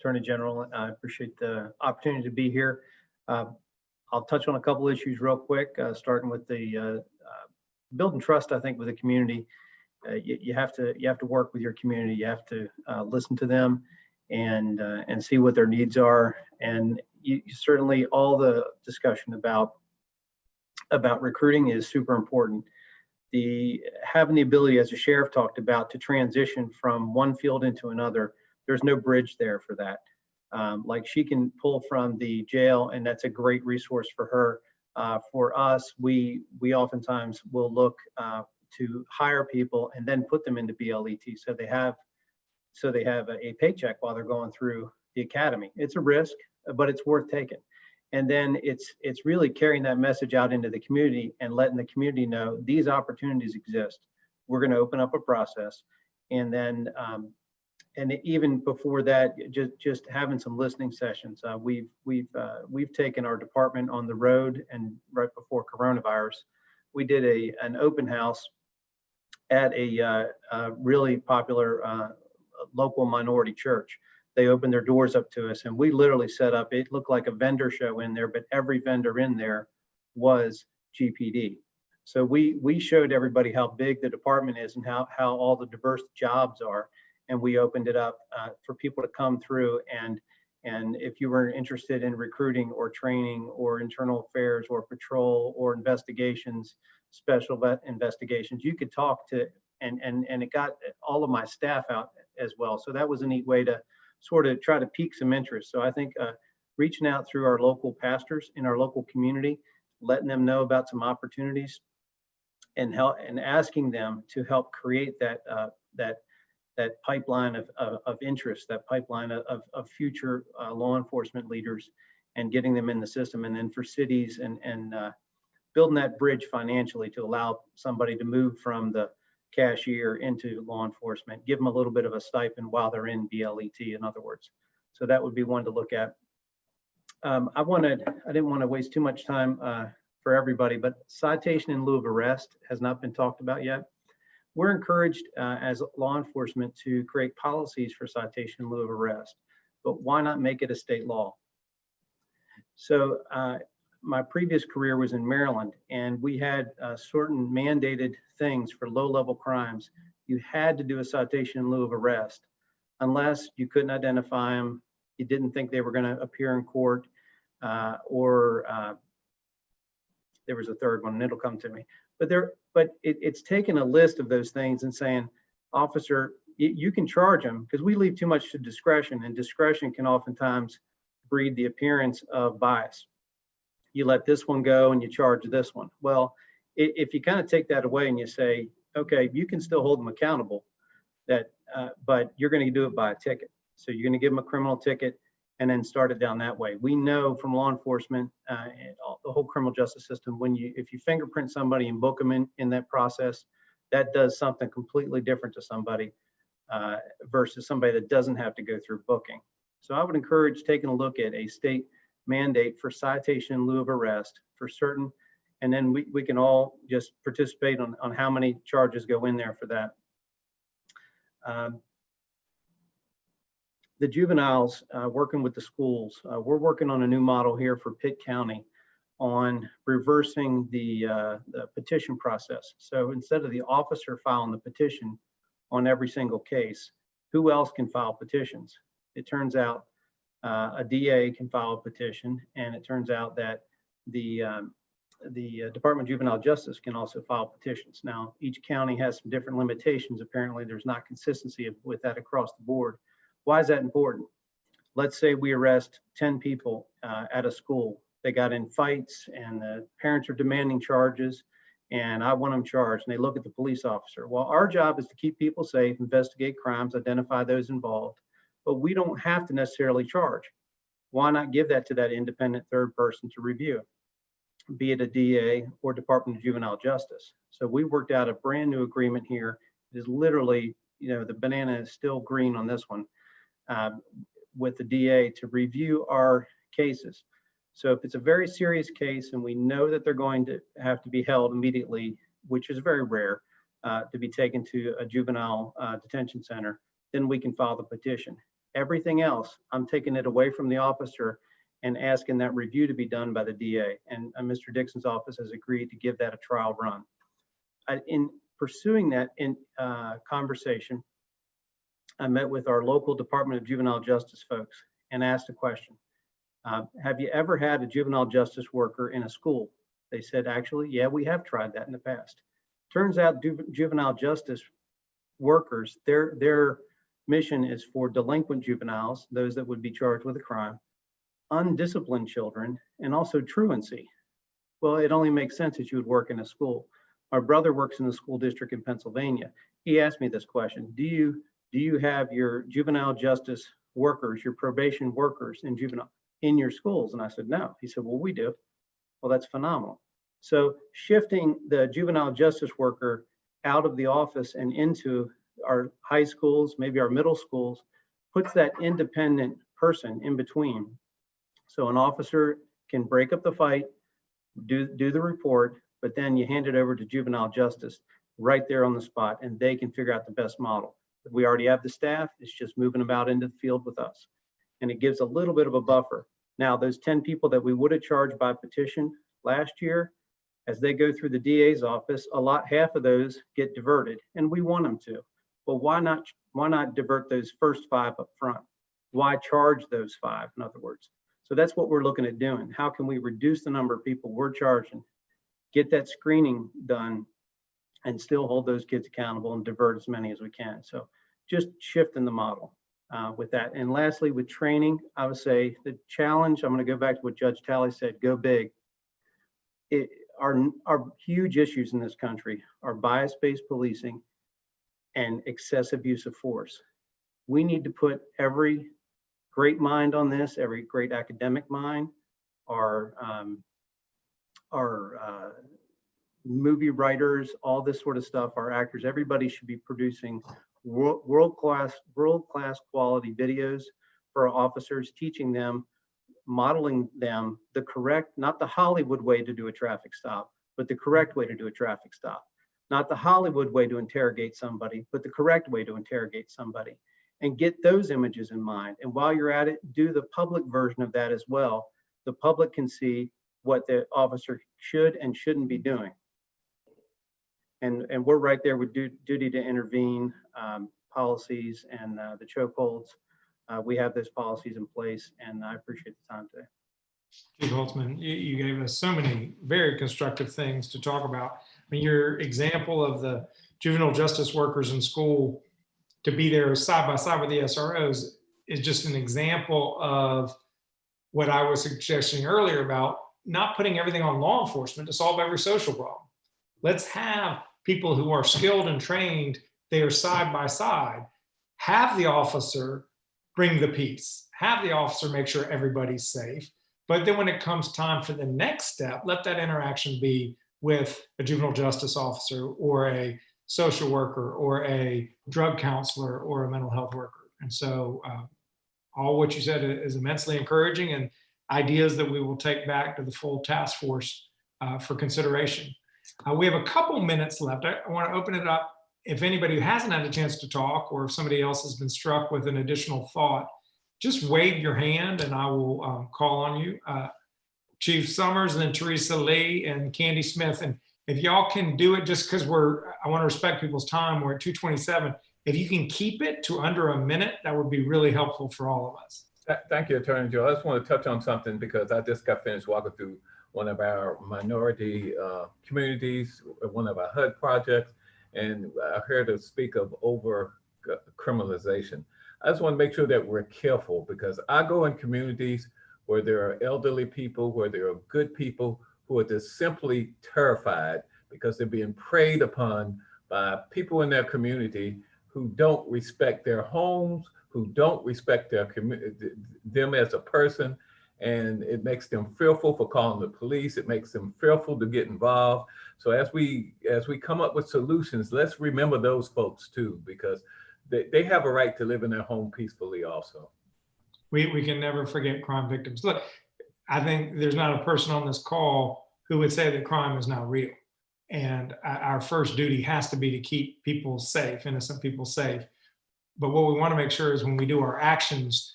Attorney General. I appreciate the opportunity to be here. I'll touch on a couple issues real quick, starting with the building trust. I think with the community, you have to work with your community. You have to listen to them and see what their needs are. And you certainly, all the discussion about recruiting is super important. Having the ability, as the sheriff talked about, to transition from one field into another, there's no bridge there for that. Like she can pull from the jail, and that's a great resource for her. For us, we oftentimes will look to hire people and then put them into BLET, so they have a paycheck while they're going through the academy. It's a risk, but it's worth taking. And then it's really carrying that message out into the community and letting the community know these opportunities exist. We're going to open up a process, and then and even before that, just having some listening sessions. We've taken our department on the road, and right before coronavirus, we did an open house at a really popular local minority church. They opened their doors up to us, and we literally set up, it looked like a vendor show in there, but every vendor in there was GPD. So we showed everybody how big the department is and how all the diverse jobs are. And we opened it up for people to come through, and if you were interested in recruiting or training or internal affairs or patrol or investigations, special investigations, you could talk to, and it got all of my staff out as well. So that was a neat way to sort of try to pique some interest. So I think reaching out through our local pastors in our local community, letting them know about some opportunities, and asking them to help create that pipeline of interest, that pipeline of future law enforcement leaders, and getting them in the system. And then for cities and building that bridge financially to allow somebody to move from the cashier into law enforcement, give them a little bit of a stipend while they're in BLET, in other words. So that would be one to look at. I didn't want to waste too much time for everybody, but citation in lieu of arrest has not been talked about yet. We're encouraged as law enforcement to create policies for citation in lieu of arrest, but why not make it a state law? So my previous career was in Maryland, and we had certain mandated things for low-level crimes. You had to do a citation in lieu of arrest unless you couldn't identify them, you didn't think they were going to appear in court, or there was a third one, and it'll come to me. But it's taking a list of those things and saying, officer, you can charge them, because we leave too much to discretion, and discretion can oftentimes breed the appearance of bias. You let this one go and you charge this one. Well, if you kind of take that away and you say, okay, you can still hold them accountable, but you're going to do it by a ticket. So you're going to give them a criminal ticket and then start it down that way. We know from law enforcement, and the whole criminal justice system, if you fingerprint somebody and book them in that process, that does something completely different to somebody versus somebody that doesn't have to go through booking. So I would encourage taking a look at a state mandate for citation in lieu of arrest for certain, and then we can all just participate on how many charges go in there for that. The juveniles, working with the schools, we're working on a new model here for Pitt County on reversing the petition process. So instead of the officer filing the petition on every single case, who else can file petitions? It turns out a DA can file a petition, and it turns out that the Department of Juvenile Justice can also file petitions. Now, each county has some different limitations. Apparently, there's not consistency with that across the board. Why is that important? Let's say we arrest 10 people at a school. They got in fights, and the parents are demanding charges, and I want them charged, and they look at the police officer. Well, our job is to keep people safe, investigate crimes, identify those involved, but we don't have to necessarily charge. Why not give that to that independent third person to review, be it a DA or Department of Juvenile Justice? So we worked out a brand new agreement here. It is literally, the banana is still green on this one, with the DA to review our cases. So if it's a very serious case and we know that they're going to have to be held immediately, which is very rare, to be taken to a juvenile detention center, then we can file the petition. Everything else, I'm taking it away from the officer and asking that review to be done by the DA. And Mr. Dixon's office has agreed to give that a trial run. In pursuing that conversation, I met with our local Department of Juvenile Justice folks and asked a question. Have you ever had a juvenile justice worker in a school? They said, actually, yeah, we have tried that in the past. Turns out juvenile justice workers, their mission is for delinquent juveniles, those that would be charged with a crime, undisciplined children, and also truancy. Well, it only makes sense that you would work in a school. My brother works in the school district in Pennsylvania. He asked me this question: do you have your juvenile justice workers, your probation workers in your schools? And I said, no. He said, well, we do. Well, that's phenomenal. So shifting the juvenile justice worker out of the office and into our high schools, maybe our middle schools, puts that independent person in between. So an officer can break up the fight, do the report, but then you hand it over to juvenile justice right there on the spot, and they can figure out the best model. We already have the staff, it's just moving about into the field with us. And it gives a little bit of a buffer. Now, those 10 people that we would have charged by petition last year, as they go through the DA's office, half of those get diverted, and we want them to. But why not divert those first 5 up front? Why charge those 5, in other words? So that's what we're looking at doing. How can we reduce the number of people we're charging, get that screening done, and still hold those kids accountable and divert as many as we can? So just shifting the model with that. And lastly, with training, I would say the challenge, I'm going to go back to what Judge Talley said, go big. Our huge issues in this country are bias-based policing and excessive use of force. We need to put every great mind on this, every great academic mind, our movie writers, all this sort of stuff, our actors, everybody should be producing world-class quality videos for our officers, teaching them, modeling them the correct, not the Hollywood way to do a traffic stop, but the correct way to do a traffic stop. Not the Hollywood way to interrogate somebody, but the correct way to interrogate somebody. And get those images in mind. And while you're at it, do the public version of that as well. The public can see what the officer should and shouldn't be doing. And we're right there with duty to intervene policies and the chokeholds. We have those policies in place, and I appreciate the time today. Chief Holtzman, you gave us so many very constructive things to talk about. I mean, your example of the juvenile justice workers in school to be there side by side with the SROs is just an example of what I was suggesting earlier about not putting everything on law enforcement to solve every social problem. Let's have people who are skilled and trained, they are side by side, have the officer bring the peace, have the officer make sure everybody's safe. But then when it comes time for the next step, let that interaction be with a juvenile justice officer or a social worker or a drug counselor or a mental health worker. And so all what you said is immensely encouraging and ideas that we will take back to the full task force for consideration. We have a couple minutes left. I want to open it up. If anybody who hasn't had a chance to talk, or if somebody else has been struck with an additional thought, just wave your hand and I will call on you. Chief Summers and then Teresa Lee and Candy Smith. And if y'all can do it, just because I want to respect people's time, we're at 2:27. If you can keep it to under a minute, that would be really helpful for all of us. Thank you, Attorney Joe. I just want to touch on something because I just got finished walking through one of our minority communities, one of our HUD projects, and I heard her speak of over criminalization. I just want to make sure that we're careful because I go in communities where there are elderly people, where there are good people who are just simply terrified because they're being preyed upon by people in their community who don't respect their homes, who don't respect their them as a person, and it makes them fearful for calling the police. It makes them fearful to get involved. So as we come up with solutions, let's remember those folks too, because they have a right to live in their home peacefully also. We can never forget crime victims. Look, I think there's not a person on this call who would say that crime is not real. And our first duty has to be to keep people safe, innocent people safe. But what we want to make sure is when we do our actions,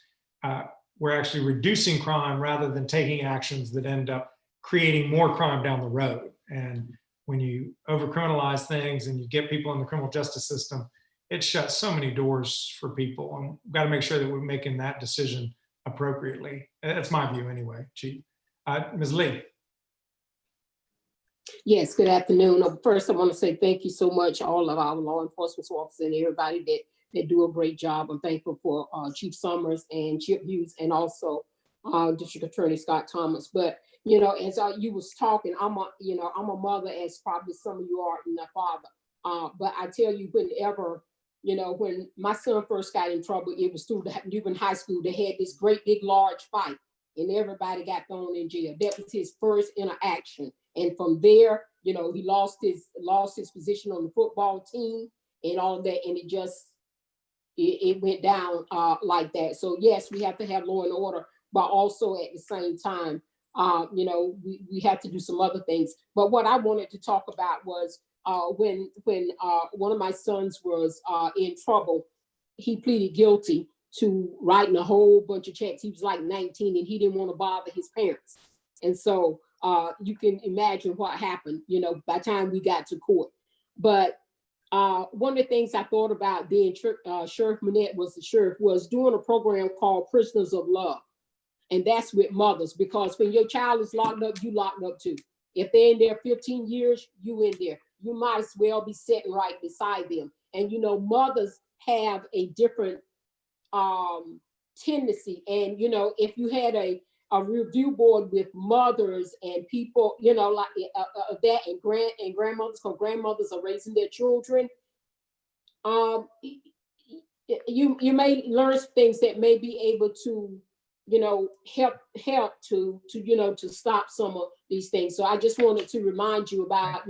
we're actually reducing crime rather than taking actions that end up creating more crime down the road. And when you overcriminalize things and you get people in the criminal justice system, it shuts so many doors for people. And we've got to make sure that we're making that decision appropriately. That's my view anyway, Chief. Ms. Lee. Yes, good afternoon. First, I want to say thank you so much, all of our law enforcement officers and everybody that do a great job. I'm thankful for Chief Summers and Chip Hughes and also District Attorney Scott Thomas. But, you know, as you was talking, I'm a mother, as probably some of you are, and a father. But I tell you, whenever, you know, when my son first got in trouble, it was through the juvenile high school. They had this great big large fight and everybody got thrown in jail. That was his first interaction. And from there, you know, he lost his position on the football team. and all of that, and it went down like that. So yes, we have to have law and order, but also at the same time, we have to do some other things. But what I wanted to talk about was when one of my sons was in trouble, he pleaded guilty to writing a whole bunch of checks. He was like 19 and he didn't want to bother his parents. And so you can imagine what happened, by the time we got to court. But one of the things I thought about being Sheriff Manette was the sheriff, was doing a program called Prisoners of Love. And that's with mothers, because when your child is locked up, you locked up too. If they're in there 15 years, you in there. You might as well be sitting right beside them. And mothers have a different tendency. And if you had a review board with mothers and people, like that, and grandmothers, because grandmothers are raising their children, you may learn things that may be able to help to stop some of these things. So I just wanted to remind you about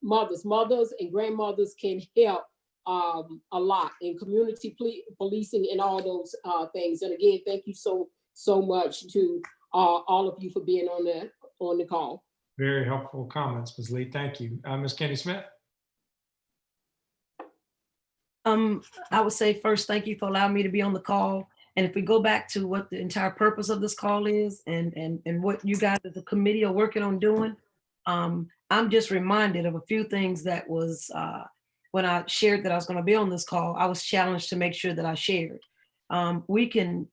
mothers and grandmothers can help a lot in community policing and all those things. And again, thank you so much to all of you for being on the call. Very helpful comments, Ms. Lee. Thank you. Ms. Kenny Smith. I would say first, thank you for allowing me to be on the call. And if we go back to what the entire purpose of this call is and what you guys as a committee are working on doing, I'm just reminded of a few things that was, when I shared that I was going to be on this call, I was challenged to make sure that I shared. We can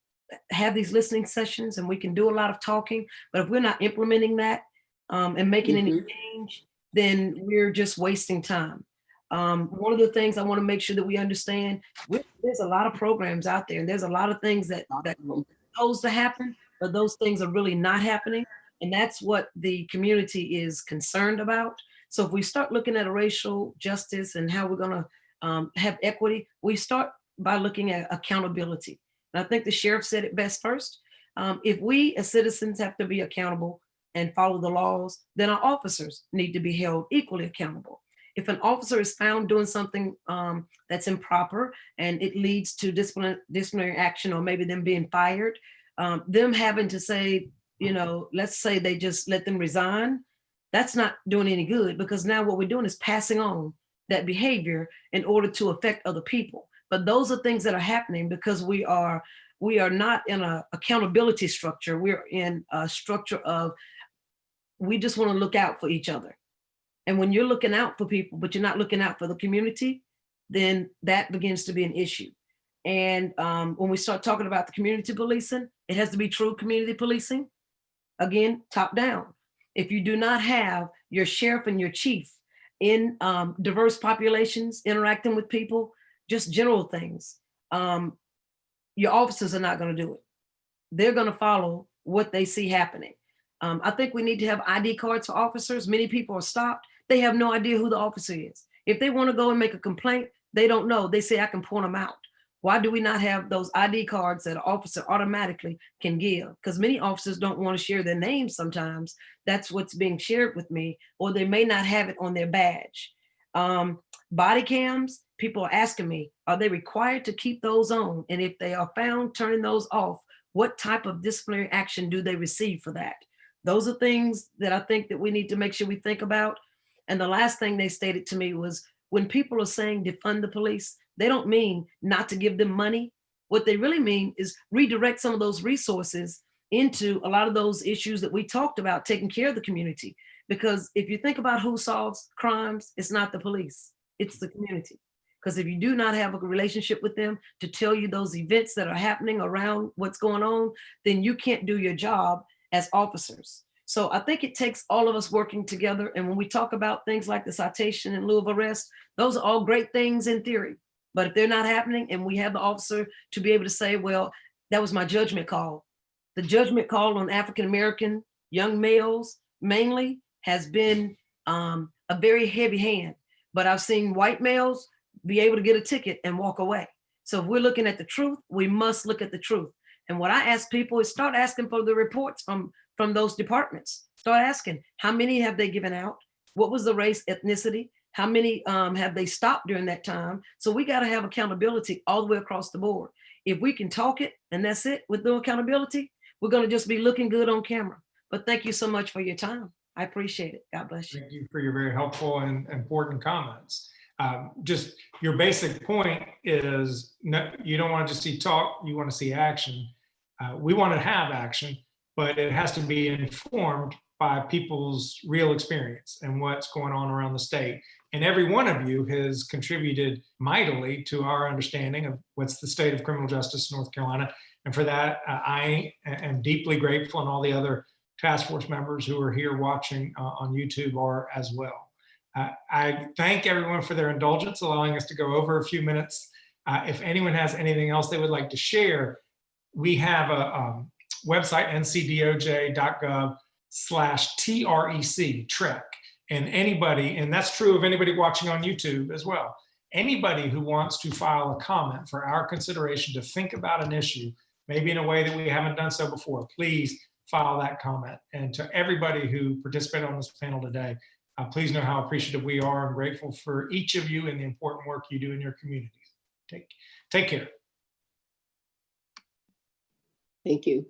have these listening sessions and we can do a lot of talking, but if we're not implementing that and making any change, then we're just wasting time. One of the things I want to make sure that we understand, there's a lot of programs out there and there's a lot of things that are supposed to happen, but those things are really not happening. And that's what the community is concerned about. So if we start looking at a racial justice and how we're going to have equity, we start by looking at accountability. And I think the sheriff said it best first. If we as citizens have to be accountable and follow the laws, then our officers need to be held equally accountable. If an officer is found doing something that's improper and it leads to disciplinary action, or maybe them being fired, them having to say, let's say they just let them resign, that's not doing any good, because now what we're doing is passing on that behavior in order to affect other people. But those are things that are happening because we are not in an accountability structure. We're in a structure of, we just want to look out for each other. And when you're looking out for people, but you're not looking out for the community, then that begins to be an issue. And when we start talking about the community policing, it has to be true community policing. Again, top down. If you do not have your sheriff and your chief in diverse populations interacting with people, just general things, your officers are not going to do it. They're going to follow what they see happening. I think we need to have ID cards for officers. Many people are stopped. They have no idea who the officer is. If they want to go and make a complaint, they don't know. They say, I can point them out. Why do we not have those ID cards that an officer automatically can give? Because many officers don't want to share their names sometimes. That's what's being shared with me, or they may not have it on their badge. Body cams, people are asking me, are they required to keep those on? And if they are found turning those off, what type of disciplinary action do they receive for that? Those are things that I think that we need to make sure we think about. And the last thing they stated to me was, when people are saying defund the police, they don't mean not to give them money. What they really mean is redirect some of those resources into a lot of those issues that we talked about, taking care of the community. Because if you think about who solves crimes, it's not the police, it's the community. Because if you do not have a relationship with them to tell you those events that are happening around what's going on, then you can't do your job as officers. So I think it takes all of us working together. And when we talk about things like the citation in lieu of arrest, those are all great things in theory. But if they're not happening and we have the officer to be able to say, well, that was my judgment call. The judgment call on African-American young males mainly has been a very heavy hand. But I've seen white males be able to get a ticket and walk away. So if we're looking at the truth, we must look at the truth. And what I ask people is start asking for the reports from those departments. Start asking, how many have they given out? What was the race, ethnicity? How many have they stopped during that time? So we got to have accountability all the way across the board. If we can talk it and that's it with no accountability, we're going to just be looking good on camera. But thank you so much for your time. I appreciate it. God bless you. Thank you for your very helpful and important comments. Just your basic point is no, you don't want to just see talk, you want to see action. We want to have action, but it has to be informed by people's real experience and what's going on around the state. And every one of you has contributed mightily to our understanding of what's the state of criminal justice in North Carolina. And for that, I am deeply grateful, and all the other task force members who are here watching on YouTube are as well. I thank everyone for their indulgence, allowing us to go over a few minutes. If anyone has anything else they would like to share, we have a website, ncdoj.gov/TREC, TREC. And anybody, and that's true of anybody watching on YouTube as well, anybody who wants to file a comment for our consideration to think about an issue, maybe in a way that we haven't done so before, please file that comment. And to everybody who participated on this panel today, please know how appreciative we are and grateful for each of you and the important work you do in your communities. Take care. Thank you.